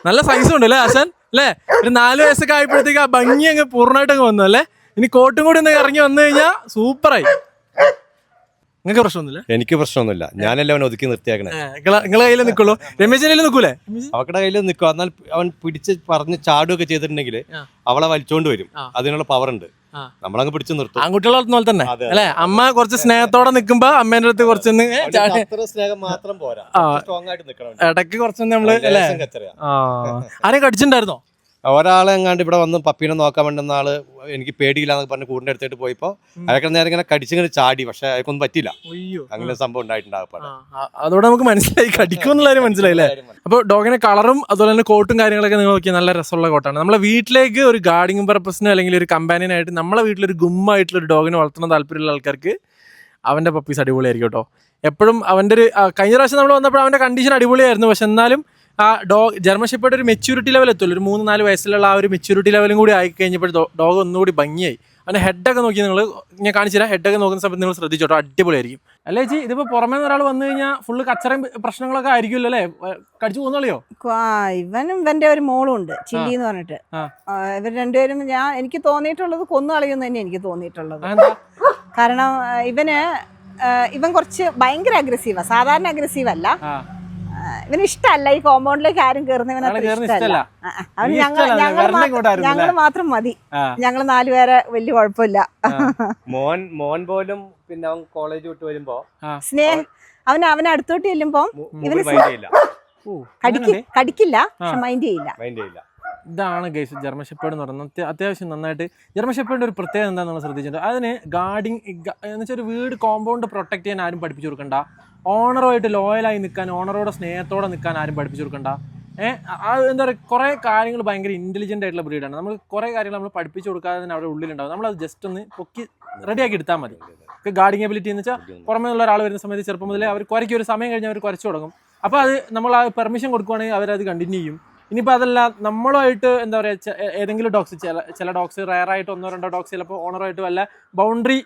നല്ല സൈസും ഉണ്ട് അല്ലേ ഹസൻ അല്ലേ? ഒരു 4 വയസ്സൊക്കെ ആയപ്പോഴത്തേക്ക് ആ ഭംഗി അങ്ങ് പൂർണ്ണമായിട്ട് അങ്ങ് വന്നു അല്ലേ? ഇനി കോട്ടും കൂടി ഒന്ന് ഇറങ്ങി വന്നു കഴിഞ്ഞാൽ സൂപ്പറായി. നിങ്ങൾക്ക് പ്രശ്നമൊന്നുമില്ല? എനിക്ക് പ്രശ്നമൊന്നുമില്ല, ഞാനല്ലേ അവൻ ഒതുക്കി നിർത്തിയാക്കണേ. നിങ്ങളെ കയ്യിൽ നിൽക്കുള്ളൂ, രമേശിന്റെ കയ്യിൽ നിൽക്കൂലേ? അവരുടെ കയ്യിൽ നിൽക്കും. എന്നാൽ അവൻ പിടിച്ച് പറഞ്ഞ് ചാടുകയൊക്കെ ചെയ്തിട്ടുണ്ടെങ്കിൽ അവളെ വലിച്ചോണ്ട് വരും, അതിനുള്ള പവർ ഉണ്ട്. നമ്മളങ്ങ് പിടിച്ചു നിർത്തും. ആൺകുട്ടികളെ പോലെ തന്നെ അല്ലെ? അമ്മ കുറച്ച് സ്നേഹത്തോടെ നിൽക്കുമ്പോ അമ്മേന്റെ അടുത്ത് കുറച്ചൊന്ന് സ്നേഹം മാത്രം പോരാ, സ്ട്രോങ് ആയിട്ട് നിൽക്കണം. ഇടയ്ക്ക് കുറച്ചൊന്ന് നമ്മള് ആരെയും കടിച്ചിട്ടുണ്ടായിരുന്നോ? ഒരാളെ എങ്ങാണ്ട് ഇവിടെ വന്ന് പപ്പീനെ നോക്കാൻ വേണ്ടുന്ന ആള് എനിക്ക് പേടിയില്ലാന്ന് പറഞ്ഞ് കൂടിന്റെ അടുത്തായിട്ട് പോയപ്പോ അയാൾക്ക് നേരം ഇങ്ങനെ കടിച്ചിങ്ങനെ ചാടി, പക്ഷെ അയാൾക്കൊന്നും പറ്റില്ല. അങ്ങനെ സംഭവം ഉണ്ടായിട്ടുണ്ടാകും. അതോടെ നമുക്ക് മനസ്സിലായി കടിക്കുമെന്നുള്ള മനസ്സിലായില്ലേ? അപ്പോൾ ഡോഗിന്റെ കളറും അതുപോലെ തന്നെ കോട്ടും കാര്യങ്ങളൊക്കെ നിങ്ങൾ നോക്കിയാൽ നല്ല രസമുള്ള കോട്ടാണ്. നമ്മളെ വീട്ടിലേക്ക് ഒരു ഗാർഡിങ് പർപ്പസിന് അല്ലെങ്കിൽ ഒരു കമ്പാനിയനായിട്ട് നമ്മളെ വീട്ടിലൊരു ഗുമ്മായിട്ടുള്ള ഒരു ഡോഗിനെ വളർത്തുന്ന താല്പര്യമുള്ള ആൾക്കാർക്ക് അവന്റെ പപ്പീസ് അടിപൊളിയായിരിക്കും കേട്ടോ. എപ്പോഴും അവന്റെ ഒരു കഴിഞ്ഞ പ്രാവശ്യം നമ്മൾ വന്നപ്പോൾ അവന്റെ കണ്ടീഷൻ അടിപൊളിയായിരുന്നു, പക്ഷെ എന്നാലും ആ ജർമ്മൻ ഷെപ്പേർഡ് ഒരു മെച്യൂരിറ്റി ലെവൽ എത്തുമല്ലോ, ഒരു 3-4 വയസ്സിലുള്ള ആ ഒരു മെച്യൂരിറ്റി ലെവലും കൂടി ആയി കഴിഞ്ഞപ്പോൾ ഡോഗ് ഒന്നുകൂടി ഭംഗിയായി. അവൻ്റെ ഹെഡൊക്കെ നോക്കി നിങ്ങൾ, ഞാൻ കാണിച്ചു തരാം. ഹെഡൊക്കെ നോക്കുന്ന സമയത്ത് നിങ്ങൾ ശ്രദ്ധിച്ചോട്ടോ, അടിപൊളിയായിരിക്കും. അല്ലേ ചേച്ചി? ഇതിപ്പോൾ പുറമേ നിന്ന് ഒരാൾ വന്നു കഴിഞ്ഞാൽ ഫുള്ള് കച്ചറയും പ്രശ്നങ്ങളൊക്കെ ആയിരിക്കുമല്ലോ അല്ലേ? കടിച്ചു പോകുന്നോളിയോ? ഇവനും ഇവന്റെ ഒരു മോളും ഉണ്ട്, ചില്ലി എന്ന് പറഞ്ഞിട്ട്. ഇവർ രണ്ടുപേരും എനിക്ക് തോന്നിയിട്ടുള്ളത് കൊന്നു കളയുമെന്ന് തന്നെ എനിക്ക് തോന്നിയിട്ടുള്ളത്. കാരണം ഇവൻ കുറച്ച് ഭയങ്കര അഗ്രസീവാ, സാധാരണ അഗ്രസീവ് അല്ല. ഇവന് ഇഷ്ടമല്ല ഈ കോമ്പൗണ്ടിലേക്ക് ആരും കയറുന്നവന് ഇഷ്ടമല്ല. അവന് ഞങ്ങൾ മാത്രം മതി, ഞങ്ങൾ 4 പേരെ വലിയ കുഴപ്പമില്ല. മോൻ പോലും പിന്നെ അവൻ കോളേജ് വിട്ട് വരുമ്പോ സ്നേഹം, അവന് അടുത്തോട്ട് ചെല്ലുമ്പോ ഇവന് കടിക്കില്ല, പക്ഷെ മൈൻഡ് ചെയ്യില്ല. ഇതാണ് ഗൈസ് ജർമ്മൻ ഷെപ്പേർഡ് എന്ന് പറയുന്നത്. അത്യാവശ്യം നന്നായിട്ട് ജർമ്മൻ ഷെപ്പേർഡിന്റെ ഒരു പ്രത്യേകത എന്താണെന്ന് നമ്മൾ ശ്രദ്ധിച്ചിട്ടുണ്ട്. അതിന് ഗാർഡിങ് എന്ന് വെച്ചാൽ ഒരു വീട് കോമ്പൗണ്ട് പ്രൊട്ടക്ട് ചെയ്യാൻ ആരും പഠിപ്പിച്ചു കൊടുക്കണ്ട, ഓണറുമായിട്ട് ലോയലായി നിൽക്കാൻ, ഓണറോടെ സ്നേഹത്തോടെ നിൽക്കാൻ ആരും പഠിപ്പിച്ചു കൊടുക്കണ്ട. എന്താ പറയുക, കുറേ കാര്യങ്ങൾ ഭയങ്കര ഇൻ്റലിജൻ്റ് ആയിട്ടുള്ള ബ്രീഡാണ്. നമ്മൾ കുറേ കാര്യങ്ങൾ നമ്മൾ പഠിപ്പിച്ചു കൊടുക്കാതെ തന്നെ അവിടെ ഉള്ളിലുണ്ടാവും. നമ്മളത് ജസ്റ്റ് ഒന്ന് പൊക്കി റെഡിയാക്കി എടുത്താൽ മതി. ഗാർഡിങ് എബിലിറ്റി എന്ന് വെച്ചാൽ പുറമേ ഉള്ള ഒരാൾ വരുന്ന സമയത്ത് ചെറുപ്പം മുതലേ അവർ കുരയ്ക്ക് ഒരു സമയം കഴിഞ്ഞാൽ അവർ കുരച്ചു തുടങ്ങും. അപ്പോൾ അത് നമ്മൾ ആ പെർമിഷൻ കൊടുക്കുവാണെങ്കിൽ അവരത് കണ്ടിന്യൂ ചെയ്യും. ഇനിയിപ്പോൾ അതല്ല, നമ്മളുമായിട്ട് എന്താ പറയുക, ഏതെങ്കിലും ഡോഗ്സ്, ചില ഡോഗ്സ് റയറായിട്ട് 1-2 ഡോഗ്സ് ചിലപ്പോൾ ഓണറുമായിട്ട് വല്ല ബൗണ്ടറി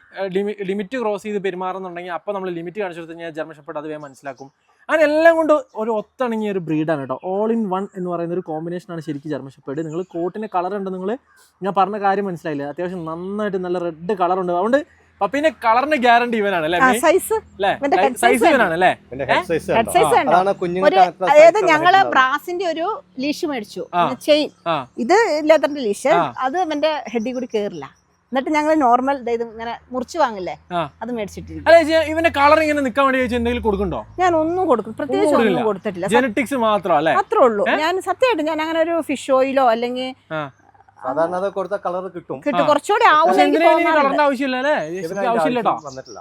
ലിമിറ്റ് ക്രോസ് ചെയ്ത് പെരുമാറുന്നുണ്ടെങ്കിൽ അപ്പോൾ നമ്മൾ ലിമിറ്റ് കാണിച്ചു കൊടുത്തു കഴിഞ്ഞാൽ ജർമ്മൻ ഷെപ്പേർഡ് അത് വേഗം മനസ്സിലാക്കും. അങ്ങനെ എല്ലാം കൊണ്ട് ഒരു ഒത്തിണങ്ങിയ ഒരു ബ്രീഡാണ് കേട്ടോ. ഓൾ ഇൻ വൺ എന്ന് പറയുന്ന ഒരു കോമ്പിനേഷനാണ് ശരിക്കും ജർമ്മൻ ഷെപ്പേർഡ്. നിങ്ങൾ കോട്ടിൻ്റെ കളർ ഉണ്ട്, നിങ്ങൾ ഞാൻ പറഞ്ഞ കാര്യം മനസ്സിലായില്ല, അത്യാവശ്യം നന്നായിട്ട് നല്ല റെഡ് കളറുണ്ട്. അതുകൊണ്ട് പപ്പീന്റെ കളറിന്റെ ഗ്യാരണ്ടി ഇവനാണ് അല്ലേ? സൈസ് ഇവനാണ് അല്ലേ? അതായത് ഞങ്ങള് ബ്രാസിന്റെ ഒരു ലീഷ് മേടിച്ചു, ചെയിൻ. ഇത് ലെതറിന്റെ ലീഷ്, അത് ഇവന്റെ ഹെഡിൽ കൂടി കേറില്ല. എന്നിട്ട് ഞങ്ങൾ നോർമൽ ഇത് ഇങ്ങനെ മുറിച്ച് വാങ്ങില്ലേ, അത് മേടിച്ചിട്ടില്ല. ഇവന്റെ കളർ ഇങ്ങനെ നിൽക്കാൻ വേണ്ടി എന്തെങ്കിലും കൊടുക്കണ്ടോ? ഞാൻ ഒന്നും കൊടുക്കും, പ്രത്യേകിച്ച് ഒന്നും കൊടുത്തിട്ടില്ല. ജെനറ്റിക്സ് മാത്രം അല്ലേ? അത്രേ ഉള്ളൂ. ഞാൻ സത്യമായിട്ട് ഞാൻ അങ്ങനെ ഒരു ഫിഷ് ഓയിലോ അല്ലെങ്കിൽ സാധാരണ അത് കൊടുത്ത കളർ കിട്ടും. കുറച്ചുകൂടി കളറിന്റെ ആവശ്യമില്ല അല്ലേ? ആവശ്യമില്ല കേട്ടോ. വന്നിട്ടില്ല.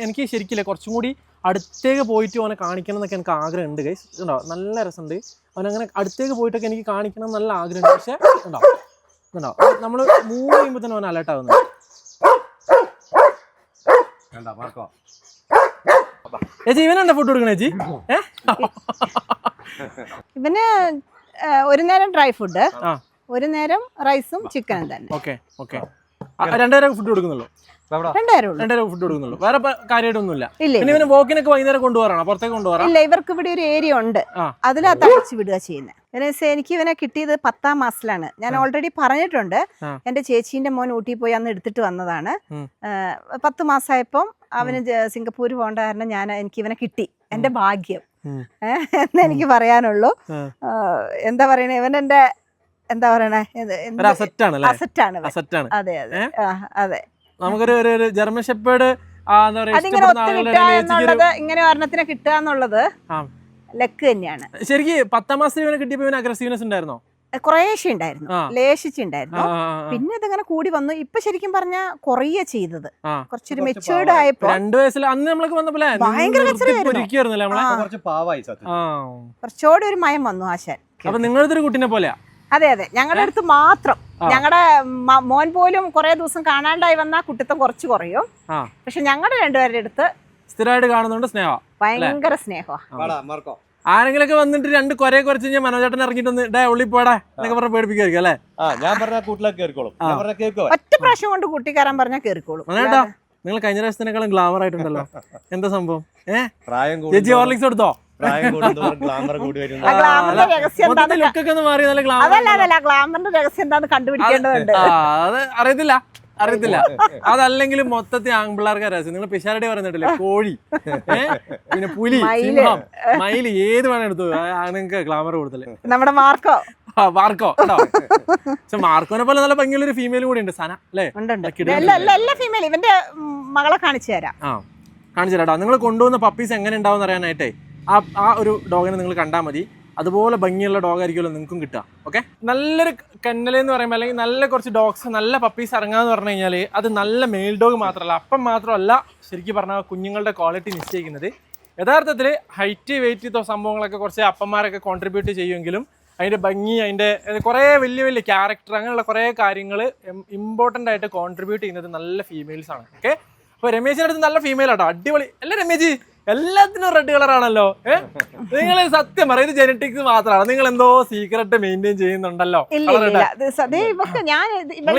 എനിക്ക് ശരിക്കില്ല കുറച്ചും കൂടി അടുത്തേക്ക് പോയിട്ട് അവനെ കാണിക്കണം എന്നൊക്കെ എനിക്ക് ആഗ്രഹമുണ്ട് ഗൈസ്. ഉണ്ടോ നല്ല രസമുണ്ട് അവനങ്ങനെ അടുത്തേക്ക് പോയിട്ടൊക്കെ എനിക്ക് കാണിക്കണം നല്ല ആഗ്രഹമുണ്ട്. പക്ഷെ ഉണ്ടോ ഉണ്ടോ നമ്മള് മൂവ് ചെയ്യുമ്പോ തന്നെ അവൻ അലേർട്ട് ആവുന്നത്. ചേച്ചി ഇവനെന്താ ഫുഡ് കൊടുക്കണേ ചേച്ചി? ഇവന് ഒരു നേരം ഡ്രൈ ഫുഡ്, ഒരു നേരം റൈസും ചിക്കനും തന്നെ. Okay okay. രണ്ടുപേരും ഫുഡ് കൊടുക്കുന്നുള്ളൂ? രണ്ടുപേരും ഫുഡ് കൊടുക്കുന്നുള്ളൂ, വേറെ കാര്യമായിട്ടൊന്നുമില്ല. പിന്നെ ഇവന് വോക്കിനൊക്കെ വൈകുന്നേരം കൊണ്ടുപോകാറാണോ പുറത്തേക്ക് കൊണ്ടുപോകാറോ? ഇല്ല, ഇവർക്ക് ഇവിടെ ഒരു ഏരിയ ഉണ്ട്, അതിനകത്ത് അഴിച്ചു വിടുക ചെയ്യുന്നത്. എനിക്ക് ഇവനെ കിട്ടിയത് 10ാം മാസത്തിലാണ്. ഞാൻ ഓൾറെഡി പറഞ്ഞിട്ടുണ്ട്, എന്റെ ചേച്ചീന്റെ മോൻ ഊട്ടി പോയി അന്ന് എടുത്തിട്ട് വന്നതാണ്. 10 മാസമായപ്പം അവന് സിംഗപ്പൂർ പോകേണ്ട കാരണം എനിക്ക് ഇവനെ കിട്ടി, എന്റെ ഭാഗ്യം എന്ന് എനിക്ക് പറയാനുള്ളൂ. എന്താ പറയണേ, ഇവൻ എന്റെ എന്താ പറയണേ അസറ്റാണ്. അതെ അതെ അതെ. നമുക്കൊരു ജർമ്മൻ ഷെപ്പേർഡ് അതിങ്ങനെ ഒത്തുകിട്ടുക, ഇങ്ങനെ ഒരെണ്ണത്തിനെ കിട്ടുക എന്നുള്ളത് ലക്ക് തന്നെയാണ്. ശരിക്കും 10ാം മാസത്തിൽ ഇവനെ കിട്ടിയപ്പോ ഇവന് അഗ്രസീവ്നെസ് ഉണ്ടായിരുന്നോ? കുറേശ്ശെ ഉണ്ടായിരുന്നു, ലേശിച്ചുണ്ടായിരുന്നു. പിന്നെ ഇതിങ്ങനെ കൂടി വന്നു. ഇപ്പൊ ശരിക്കും പറഞ്ഞാൽ കുറേ ചെയ്തത് കുറച്ചൊരു മെച്ചൂർഡ് ആയപ്പോ 2 വയസ്സിൽ അന്ന് നമ്മളൊക്കെ വന്നപ്പോലെ ഭയങ്കര കുറച്ചുകൂടി ഒരു മയം വന്നു ആശാൻ. അപ്പൊ നിങ്ങളുടെ ഒരു കുട്ടീനെ പോലെയാ? അതെ അതെ, ഞങ്ങളുടെ അടുത്ത് മാത്രം. ഞങ്ങളുടെ മോൻ പോലും കുറെ ദിവസം കാണാണ്ടായി വന്നാൽ കുട്ടിത്തം കുറച്ച് കുറയും. പക്ഷെ ഞങ്ങളുടെ രണ്ടുപേരുടെ അടുത്ത് സ്ഥിരമായിട്ട് കാണുന്നുണ്ട് സ്നേഹം, ഭയങ്കര സ്നേഹമാണ്. ആരെങ്കിലൊക്കെ വന്നിട്ട് 2 കൊരയെ കുറച്ച് കഴിഞ്ഞാൽ മനോജേട്ടൻ ഇറങ്ങിയിട്ട് ഡേ ഉള്ളി പോടാ എന്നൊക്കെ പറഞ്ഞ പേടിപ്പിക്കായിരിക്കും അല്ലേ? ഞാൻ പറഞ്ഞ കൂട്ടിലേക്ക് കേറിക്കോളും. ഒറ്റ പ്രാവശ്യം കൊണ്ട് കൂട്ടി കയറാൻ പറഞ്ഞാൽ കേറിക്കോളും. മനോജേട്ടാ നിങ്ങൾ കഴിഞ്ഞ പ്രാവശ്യത്തിനേക്കാളും ഗ്ലാമർ ആയിട്ടുണ്ടല്ലോ, എന്താ സംഭവം? ചേച്ചി ഹോർലിക്സ് എടുത്തോ? ഗ്ലാമറിന്റെ രഹസ്യം എന്താന്ന് കണ്ടുപിടിക്കേണ്ടതുണ്ട്. അറിയത്തില്ല അതല്ലെങ്കിൽ മൊത്തത്തിൽ ആൺപിള്ളേർക്ക് രസം. നിങ്ങൾ പിഷാരടി പറയുന്നിട്ടില്ലേ, കോഴി പിന്നെ പുലി സിംഹം മയില് ഏത് വേണം എടുത്തു, നിങ്ങൾക്ക് ഗ്ലാമർ കൊടുത്തല്ലേ. നമ്മുടെ മാർക്കോ പക്ഷെ മാർക്കോനെ പോലെ നല്ല ഭംഗിയുള്ളൊരു ഫീമെയിൽ കൂടി ഉണ്ട് സന അല്ലേ? എല്ലാ ഫീമെയിൽ. ഇവന്റെ മകളെ കാണിച്ചു തരാം. കാണിച്ചു തരാം. നിങ്ങൾ കൊണ്ടുവന്ന പപ്പീസ് എങ്ങനെ ഉണ്ടാവും അറിയാനായിട്ടേ ആ ഒരു ഡോഗിനെ നിങ്ങൾ കണ്ടാൽ മതി. അതുപോലെ ഭംഗിയുള്ള ഡോഗ് ആയിരിക്കുമല്ലോ നിങ്ങൾക്കും കിട്ടുക. ഓക്കെ, നല്ലൊരു കന്നലെന്ന് പറയുമ്പോൾ അല്ലെങ്കിൽ നല്ല കുറച്ച് ഡോഗ്സ് നല്ല പപ്പീസ് ഇറങ്ങാന്ന് പറഞ്ഞു കഴിഞ്ഞാൽ അത് നല്ല മെയിൽ ഡോഗ് മാത്രമല്ല, അപ്പം മാത്രമല്ല ശരിക്കും പറഞ്ഞാൽ കുഞ്ഞുങ്ങളുടെ ക്വാളിറ്റി നിശ്ചയിക്കുന്നത്. യഥാർത്ഥത്തിൽ ഹൈറ്റ് വെയിറ്റ് സംഭവങ്ങളൊക്കെ കുറച്ച് അപ്പന്മാരൊക്കെ കോൺട്രിബ്യൂട്ട് ചെയ്യുമെങ്കിലും അതിൻ്റെ ഭംഗി, അതിൻ്റെ കുറേ വലിയ വലിയ ക്യാരക്ടർ, അങ്ങനെയുള്ള കുറേ കാര്യങ്ങൾ ഇമ്പോർട്ടൻ്റ് ആയിട്ട് കോൺട്രിബ്യൂട്ട് ചെയ്യുന്നത് നല്ല ഫീമെയിൽസാണ്. ഓക്കെ, അപ്പോൾ രമേശിൻ്റെ അടുത്ത് നല്ല ഫീമെയിൽ ആട്ടോ, അടിപൊളി അല്ലേ രമേശ്? എല്ലാത്തിനും റെഡ് കളർ ആണല്ലോ. നിങ്ങൾ സത്യം പറയും, ഇത് ജെനറ്റിക്സ് മാത്രമാണ്, നിങ്ങൾ എന്തോ സീക്രട്ട് മെയിൻറ്റെയിൻ ചെയ്യുന്നുണ്ടല്ലോ.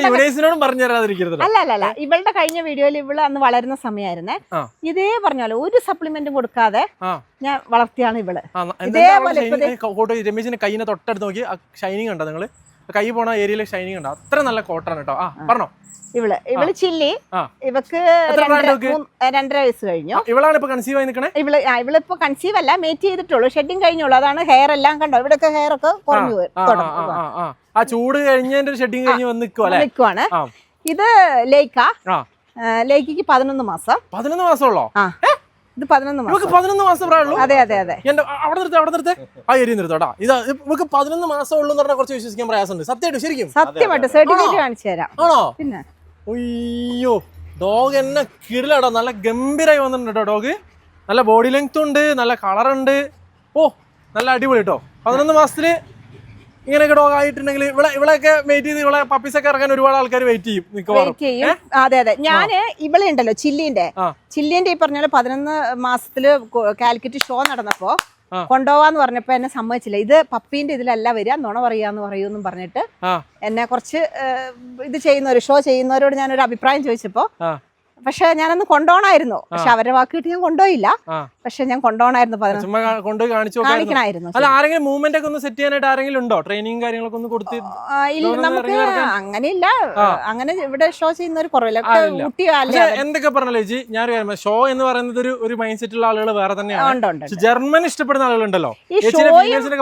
യുനൈസിനോടും പറഞ്ഞു തരാതിരിക്കരുത്. അല്ല, ഇവളുടെ കഴിഞ്ഞ വീഡിയോയിൽ ഇവള് അന്ന് വളരുന്ന സമയമായിരുന്നേ, ഇതേ പറഞ്ഞാലോ ഒരു സപ്ലിമെന്റും കൊടുക്കാതെ ഞാൻ വളർത്തിയാണ് ഇവള്. രമേശിന്റെ കൈയിനെ തൊട്ടടുത്ത് നോക്കി ഷൈനിങ് ഉണ്ടോ? നിങ്ങള് കൈ പോണ ഏരിയയിലെ ഷൈനിങ് ഉണ്ടോ? അത്ര നല്ല കോട്ടാണ് കേട്ടോ. പറഞ്ഞോ. ഇവള് ചില്ലി, ഇവക്ക് 2.5 വയസ്സ് കഴിഞ്ഞു. ഇവളാണ് ഇപ്പൊ കൺസീവ് ആയി നിൽക്കണേ. ഇവളിപ്പോ കൺസീവ് അല്ല, മേറ്റ് ചെയ്തിട്ടുള്ളൂ, ഷെഡിങ് കഴിഞ്ഞുള്ളൂ. അതാണ് ഹെയർ എല്ലാം കണ്ടോ, ഇവിടെയൊക്കെ ഹെയർ ഒക്കെ കുറഞ്ഞു ആ ചൂട് കഴിഞ്ഞ ഷെഡിങ് കഴിഞ്ഞ് നിൽക്കുവാണ്. ഇത് ലേക്കാ. ലേക്കിക്ക് 11 മാസം. 11 മാസമുള്ളോ? ഇത് 11 മാസം. 11 മാസം പ്രായമുള്ളൂ? അതെ അതെ അതെ. അവിടെ നിർത്തേ ആ ഏരിയ നിർത്തോട്ടാ. ഇത് ഇവക്ക് 11 മാസം ഉള്ളൂ എന്ന് പറഞ്ഞാൽ കുറച്ച് വിശ്വസിക്കാൻ പ്രയാസമുണ്ട്. സത്യമായിട്ട് ശരിക്കും? സത്യമായിട്ട് സർട്ടിഫിക്കറ്റ് കാണിച്ചു തരാം. ആണോ? പിന്നെ അയ്യോ, ഡോഗ് എന്നെ കിടിലാട്ടോ, നല്ല ഗംഭീരായി വന്നിട്ടുണ്ട് കേട്ടോ. ഡോഗ് നല്ല ബോഡി ലെങ്ത് ഉണ്ട്, നല്ല കളറുണ്ട്. ഓ നല്ല അടിപൊളി കേട്ടോ. 11 മാസത്തില് ഇങ്ങനെയൊക്കെ ഡോഗ് ആയിട്ടുണ്ടെങ്കിൽ ഇവളെയൊക്കെ വെയിറ്റ് ചെയ്ത് ഇവളെ പപ്പീസൊക്കെ ഇറങ്ങാൻ ഒരുപാട് ആൾക്കാർ വെയിറ്റ് ചെയ്യും. അതെ അതെ. ഞാന് ഇവളെ ഉണ്ടല്ലോ ചില്ലിന്റെ ഈ പറഞ്ഞ 11 മാസത്തില് കാലിക്കറ്റ് ഷോ നടന്നപ്പോ കൊണ്ടുപോവാന്ന് പറഞ്ഞപ്പോ എന്നെ സമ്മതിച്ചില്ല. ഇത് പപ്പീന്റെ ഇതിലല്ല വരിക, നുണ പറയാന്ന് പറയൂന്നും പറഞ്ഞിട്ട് എന്നെ കുറച്ച് ഇത് ചെയ്യുന്നവര്, ഷോ ചെയ്യുന്നവരോട് ഞാനൊരു അഭിപ്രായം ചോദിച്ചപ്പോ, പക്ഷെ ഞാനന്ന് കൊണ്ടുപോകണമായിരുന്നു. പക്ഷെ അവരുടെ വാക്ക് കിട്ടി ഞാൻ കൊണ്ടുപോയില്ല. പക്ഷെ ഞാൻ കൊണ്ടുപോകണമായിരുന്നു. കാണിക്കണമായിരുന്നു. ആരെങ്കിലും മൂവ്മെന്റ് ഒക്കെ ഒന്ന് സെറ്റ് ചെയ്യാനായിട്ട് ആരെങ്കിലും ഉണ്ടോ? ട്രെയിനിങ് കാര്യങ്ങളൊക്കെ ഒന്ന് കൊടുത്ത്? നമുക്ക് അങ്ങനെയില്ല, അങ്ങനെ ഇവിടെ ഷോ ചെയ്യുന്നവർ കുറവില്ല. എന്തൊക്കെ പറഞ്ഞല്ലോ ചേച്ചി, ഞാൻ ഷോ എന്ന് പറയുന്നത് ഒരു മൈൻഡ് സെറ്റ് ഉള്ള ആളുകൾ വേറെ തന്നെയാണ്. ജർമ്മൻ ഇഷ്ടപ്പെടുന്ന ആളുകളുണ്ടല്ലോ,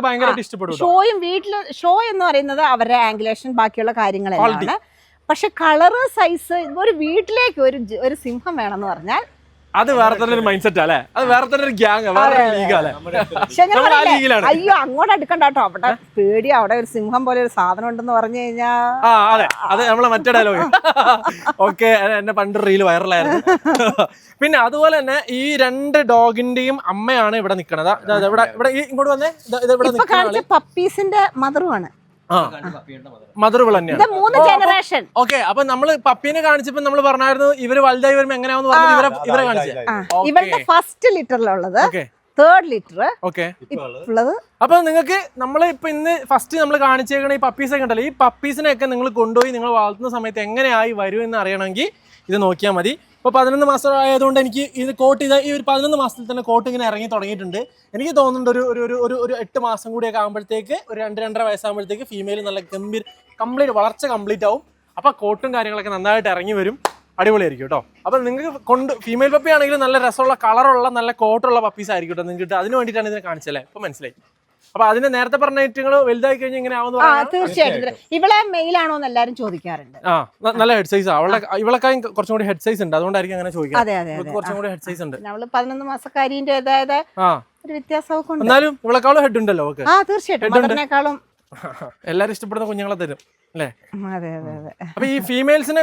ഭയങ്കരമായിട്ട് ഇഷ്ടപ്പെടും. ഷോയും വീട്ടില് ഷോ എന്ന് പറയുന്നത് അവരുടെ ആംഗുലേഷൻ ബാക്കിയുള്ള കാര്യങ്ങളാണ്. പക്ഷെ കളറ് സൈസ്, ഒരു വീട്ടിലേക്ക് ഒരു സിംഹം വേണമെന്ന് പറഞ്ഞാൽ അത് വേറെ തന്നെ ഒരു മൈൻഡ് സെറ്റ് അല്ലേ, അത് വേറെ തന്നെ ഒരു ഗ്യാങ്, വേറെ ലീഗ് അല്ലേ. പക്ഷെ ഞാൻ പറയില്ലേ, അയ്യോ അങ്ങോട്ട് അടുക്കണ്ട കേട്ടോ, അവിടെ പേടി, അവിടെ ഒരു സിംഹം പോലെ ഒരു സാധനം ഉണ്ടെന്ന് പറഞ്ഞു കഴിഞ്ഞാ. ആ അതെ, അത് നമ്മളെ മറ്റേ ഡയലോഗ്. ഓക്കെ, എന്നെ പണ്ട് റീൽ വൈറലായിരുന്നു. പിന്നെ അതുപോലെ തന്നെ ഈ 2 ഡോഗിന്റെയും അമ്മയാണ് ഇവിടെ നിക്കണത്. ഇവിടെ ഇവിടെ ഇങ്ങോട്ട് വന്നേ, ഇപ്പൊ കാണിച്ച പപ്പീസിന്റെ മദറുമാണ്. മദറുകൾ തന്നെയാണ്. 3 ജനറേഷൻ. ഓക്കെ, അപ്പൊ നമ്മള് പപ്പീനെ കാണിച്ചപ്പോ നമ്മള് പറഞ്ഞായിരുന്നു ഇവര് വലുതായി വരുമ്പോ എങ്ങനെയാന്ന് പറഞ്ഞത് ഇവരെ കാണിച്ചു. ഇവരുടെ ഫസ്റ്റ് ലിറ്ററിലുള്ളത് 3rd ലിറ്റർ ഉള്ളത്. അപ്പൊ നിങ്ങൾക്ക് നമ്മൾ ഇപ്പൊ ഇന്ന് ഫസ്റ്റ് നമ്മൾ കാണിച്ചേക്കണ ഈ പപ്പീസൊക്കെ ഉണ്ടല്ലോ, ഈ പപ്പീസിനെയൊക്കെ നിങ്ങൾ കൊണ്ടുപോയി നിങ്ങൾ വളർത്തുന്ന സമയത്ത് എങ്ങനെയായി വരും എന്ന് അറിയണമെങ്കിൽ ഇത് നോക്കിയാൽ മതി. ഇപ്പോൾ 11 മാസം ആയതുകൊണ്ട് എനിക്ക് ഇത് കോട്ട് ചെയ്ത ഈ ഒരു 11 മാസത്തിൽ തന്നെ കോട്ട് ഇങ്ങനെ ഇറങ്ങി തുടങ്ങിയിട്ടുണ്ട്. എനിക്ക് തോന്നുന്നുണ്ട് ഒരു 8 മാസം കൂടിയൊക്കെ ആകുമ്പോഴത്തേക്ക്, ഒരു 2-2.5 വയസ്സാകുമ്പോഴത്തേക്ക് ഫീമെയിൽ നല്ല കംപ്ലീറ്റ് വളർച്ച കംപ്ലീറ്റ് ആവും. അപ്പോൾ കോട്ടും കാര്യങ്ങളൊക്കെ നന്നായിട്ട് ഇറങ്ങി വരും, അടിപൊളിയായിരിക്കും കേട്ടോ. അപ്പം നിങ്ങൾക്ക് ഫീമെയിൽ പപ്പി ആണെങ്കിൽ നല്ല രസമുള്ള കളറുള്ള നല്ല കോട്ടുള്ള പപ്പീസ് ആയിരിക്കും കേട്ടോ നിങ്ങൾക്ക്. അതിന് വേണ്ടിയിട്ടാണ് ഇതിനെ കാണിച്ചല്ലേ, ഇപ്പം മനസ്സിലായി. അപ്പൊ അതിന് നേരത്തെ പറഞ്ഞ ഐറ്റങ്ങൾ വലുതായി കഴിഞ്ഞാൽ ഇങ്ങനെ ആവുന്ന. തീർച്ചയായിട്ടും ഇവളെ മെയിലാണോ എന്ന് എല്ലാരും ചോദിക്കാറുണ്ട്. നല്ല ഹെഡ് സൈസ് ഇവളൊക്കെ കുറച്ചും കൂടി ഹെഡ് സൈസ് ഉണ്ട്, അതുകൊണ്ടായിരിക്കും അങ്ങനെ ചോദിക്കാം. കുറച്ചും കൂടി ഹെഡ് സൈസ് ഉണ്ട്. നമ്മള് 11 മാസക്കാരിന്റേതായത് ഒരു വ്യത്യാസമൊക്കെ ഉണ്ട്. എന്നാലും ഇവളെക്കാളും ഹെഡ് ഉണ്ടല്ലോ. തീർച്ചയായിട്ടും എല്ലാരും ഇഷ്ടപ്പെടുന്ന കുഞ്ഞുങ്ങളെ തരും അല്ലേ. അതെ അതെ അതെ. അപ്പൊ ഈ ഫീമെയിൽസിന്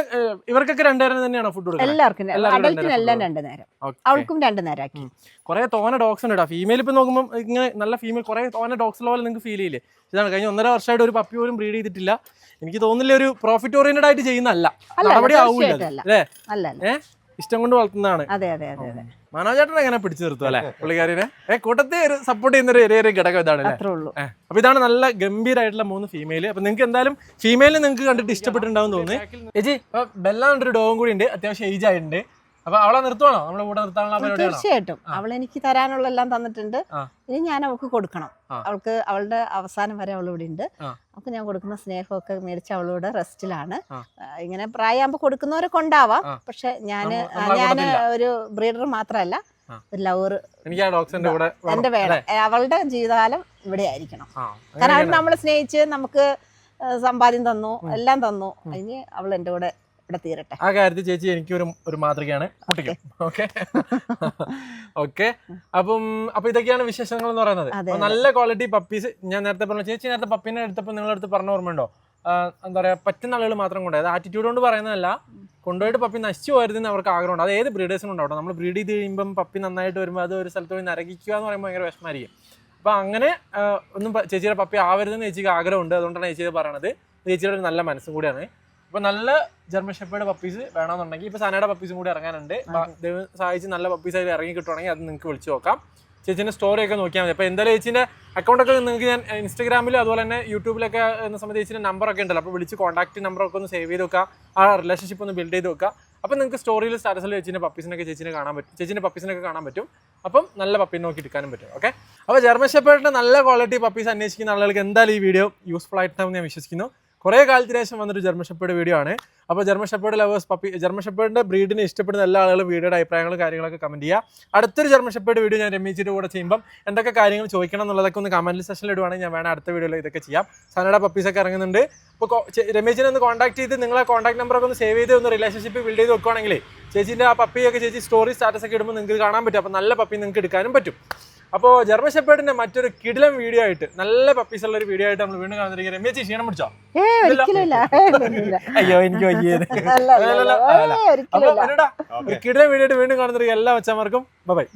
ഇവർക്കൊക്കെ 2 നേരം തന്നെയാണോ ഫുഡ് കൊടുക്കുന്നത്? എല്ലാവർക്കും, അഡൽറ്റിനെല്ലാം 2 നേരം, അവൾക്കും 2 നേരം ആക്കി. കുറെ തോനെ ഡോഗ്സ് ഉണ്ട് കേട്ടോ. ഫീമെയിൽ ഇപ്പൊ നോക്കുമ്പോൾ ഇങ്ങനെ നല്ല ഫീമെയിൽ കുറെ തോനെ ഡോഗ്സ് പോലെ നിങ്ങൾക്ക് ഫീൽ ചെയ്യില്ലേ? ഇതാണ് കഴിഞ്ഞ 1.5 വർഷമായിട്ട് ഒരു പപ്പി പോലും ബ്രീഡ് ചെയ്തിട്ടില്ല. എനിക്ക് തോന്നുന്നില്ല ഒരു പ്രോഫിറ്റ് ഓറിയന്റഡ് ആയിട്ട് ചെയ്യുന്നല്ല, നടപടി ആവൂല അല്ലേ. ഇഷ്ടം കൊണ്ട് വളർത്തുന്നതാണ്. അതെ അതെ അതെ അതെ. മനോജേട്ടൻ എങ്ങനെ പിടിച്ചു നിർത്തും അല്ലെ പുള്ളിക്കാരിനെ? കൂട്ടത്തെ ഒരു സപ്പോർട്ട് ചെയ്യുന്ന ഒരു ഘടകം ഇതാണ്. അപ്പൊ ഇതാണ് നല്ല ഗംഭീരമായിട്ടുള്ള 3 ഫീമെയിൽ. അപ്പൊ നിങ്ങൾക്ക് എന്തായാലും ഫീമെയിലിനെ നിങ്ങൾക്ക് കണ്ടിട്ട് ഇഷ്ടപ്പെട്ടിട്ടുണ്ടാവും തോന്നുന്നു. ചേച്ചി ബെല്ല ഒരു ഡോഗും കൂടി ഉണ്ട്, അത്യാവശ്യം ഏജ് ആയിട്ടുണ്ട്. അപ്പൊ അവളെ നിർത്തുവാണോ? നമ്മളെ കൂടെ നിർത്താനുള്ള പരിപാടിയാണോ? തീർച്ചയായിട്ടും. അവൾ എനിക്ക് തരാനുള്ള എല്ലാം തന്നിട്ടുണ്ട്. ഇനി ഞാൻ അവൾക്ക് കൊടുക്കണം. അവൾക്ക് അവളുടെ അവസാനം വരെ അവൾ ഇവിടെ ഉണ്ട്. അവൾക്ക് ഞാൻ കൊടുക്കുന്ന സ്നേഹമൊക്കെ മേടിച്ച് അവളോട് റെസ്റ്റിലാണ്. ഇങ്ങനെ പ്രായമാകുമ്പോ കൊടുക്കുന്നവരൊക്കെ ഉണ്ടാവാം. പക്ഷെ ഞാൻ ഒരു ബ്രീഡർ മാത്രമല്ല, ഒരു ലവർ. എന്റെ വേണം. അവളുടെ ജീവിതകാലം ഇവിടെ ആയിരിക്കണം. കാരണം അവൾ നമ്മളെ സ്നേഹിച്ച് നമുക്ക് സമ്പാദ്യം തന്നു, എല്ലാം തന്നു. അതിന് അവൾ എന്റെ കൂടെ ഇവിടെ തീരട്ടെ. ആ കാര്യത്തിൽ ചേച്ചി എനിക്ക് ഒരു മാതൃകയാണ്. Okay okay. അപ്പൊ ഇതൊക്കെയാണ് വിശേഷങ്ങൾ എന്ന് പറയുന്നത്. നല്ല ക്വാളിറ്റി പപ്പീസ്. ഞാൻ നേരത്തെ പറഞ്ഞു, ചേച്ചി നേരത്തെ പപ്പീനെ എടുത്തപ്പോൾ നിങ്ങളടുത്ത് പറഞ്ഞ ഓർമ്മയുണ്ടോ? എന്താ പറയാ, പറ്റുന്ന ആളുകൾ മാത്രം കൊണ്ടുപോയി. അത് ആറ്റിറ്റ്യൂഡ് കൊണ്ട് പറയുന്നതല്ല, കൊണ്ടുപോയിട്ട് പപ്പി നശിച്ചു പോയതെന്ന് അവർക്ക് ആഗ്രഹമുണ്ട്. അത് ഏത് ബ്രീഡേഴ്സിനും ഉണ്ടാവും. നമ്മൾ ബ്രീഡ് ചെയ്ത് കഴിയുമ്പം പപ്പി നന്നായിട്ട് വരുമ്പോൾ അത് ഒരു സ്ഥലത്ത് പോയി നരകിക്കുക എന്ന് പറയുമ്പോൾ ഭയങ്കര വിഷമമായിരിക്കും. അപ്പൊ അങ്ങനെ ഒന്നും ചേച്ചിയുടെ പപ്പി ആവരുതെന്ന് ചേച്ചിക്ക് ആഗ്രഹമുണ്ട്. അതുകൊണ്ടാണ് ചേച്ചി പറയണത്. ചേച്ചിയുടെ ഒരു നല്ല മനസ്സും കൂടിയാണ്. അപ്പൊ നല്ല ജർമ്മൻ ഷെപ്പേർഡ് പപ്പീസ് വേണമെന്നുണ്ടെങ്കിൽ ഇപ്പൊ സനയുടെ പപ്പീസും കൂടി ഇറങ്ങാനുണ്ട്. ദൈവം സഹായിച്ച് നല്ല പപ്പീസ് ആയിട്ട് ഇറങ്ങി കിട്ടുവാണെങ്കിൽ അത് നിങ്ങൾക്ക് വിളിച്ചു നോക്കാം. ചേച്ചിന്റെ സ്റ്റോറി ഒക്കെ നോക്കിയാൽ മതി. അപ്പൊ എന്തായാലും ചേച്ചിന്റെ അക്കൗണ്ടൊക്കെ നിങ്ങൾക്ക് ഞാൻ ഇൻസ്റ്റാഗ്രാമിലും അതുപോലെ തന്നെ യൂട്യൂബിലൊക്കെ എന്ന സമയത്ത് ചേച്ചിന്റെ നമ്പറൊക്കെ ഉണ്ടല്ലോ. അപ്പോൾ വിളിച്ച് കോൺടാക്ട് നമ്പറൊക്കെ ഒന്ന് സേവ് ചെയ്ത് വെക്കുക. ആ റിലേഷൻഷിപ്പ് ഒന്ന് ബിൽഡ് ചെയ്ത് വെക്കുക. അപ്പം നിങ്ങൾക്ക് സ്റ്റോറിയിൽ സ്റ്റാറ്റസിൽ ചേച്ചിന്റെ പപ്പീസിനൊക്കെ ചേച്ചിന്റെ പപ്പീസിനൊക്കെ കാണാൻ പറ്റും. അപ്പം നല്ല പപ്പീനെ നോക്കി എടുക്കാനും പറ്റും. ഓക്കെ. അപ്പോൾ ജർമ്മൻ ഷെപ്പേർഡിന്റെ നല്ല ക്വാളിറ്റി പപ്പീസ് അന്വേഷിക്കുന്ന ആളുകൾക്ക് എന്തായാലും ഈ വീഡിയോ യൂസ്ഫുൾ ആയിട്ടാണെന്ന് ഞാൻ വിശ്വസിക്കുന്നു. കുറേ കാലത്തിന് ശേഷം വന്നൊരു ജർമ്മൻ ഷെപ്പേർഡ് വീഡിയോ ആണ്. അപ്പോൾ ജർമ്മൻ ഷെപ്പേർഡ് ലവേഴ്സ് ജർമ്മൻ ഷെപ്പേർഡിന്റെ ബ്രീഡിനെ ഇഷ്ടപ്പെടുന്ന എല്ലാ ആളുകളും വീഡിയോയുടെ അഭിപ്രായങ്ങളും കാര്യങ്ങളൊക്കെ കമന്റ് ചെയ്യുക. അടുത്തൊരു ജർമ്മൻ ഷെപ്പേർഡ് വീഡിയോ ഞാൻ രമേശിയുടെ കൂടെ ചെയ്യുമ്പോൾ എന്തൊക്കെ കാര്യങ്ങൾ ചോദിക്കണം എന്നുള്ളതൊക്കെ ഒന്ന് കമന്റ് സെക്ഷനിൽ ഇടുവാണെങ്കിൽ ഞാൻ വേണം അടുത്ത വീഡിയോയിൽ ഇതൊക്കെ ചെയ്യാം. സനയുടെ പപ്പീസൊക്കെ ഇറങ്ങുന്നുണ്ട്. അപ്പോൾ രമേശിനെ ഒന്ന് കോൺടാക്ട് ചെയ്ത് നിങ്ങളെ കോൺടാക്ട് നമ്പറൊക്കെ ഒന്ന് സേവ് ചെയ്ത് ഒന്ന് റിലേഷൻഷിപ്പ് ബിൽഡ് ചെയ്ത് വെക്കുകയാണെങ്കിൽ ചേച്ചിൻ്റെ ആ പപ്പിയൊക്കെ ചേച്ചി സ്റ്റോറി സ്റ്റാറ്റസ് ഒക്കെ ഇടുമ്പോൾ നിങ്ങൾക്ക് കാണാൻ പറ്റും. അപ്പോൾ നല്ല പപ്പി നിങ്ങൾക്ക് എടുക്കാനും പറ്റും. അപ്പോൾ ജർമ്മൻ ഷെപ്പേർഡിന്റെ മറ്റൊരു കിടിലം വീഡിയോ ആയിട്ട്, നല്ല പപ്പീസ് ഉള്ള ഒരു വീഡിയോ ആയിട്ട് നമ്മൾ വീണ്ടും കാണുന്നിരിക്കും. രമേശി ക്ഷീണം പിടിച്ചോ? അയ്യോ എനിക്ക് വയ്യത്. അപ്പോൾ ഒരു കിടിലം വീഡിയോ ആയിട്ട് വീണ്ടും കാണുന്നിരിക്കും. എല്ലാ അച്ഛന്മാർക്കും ബൈ.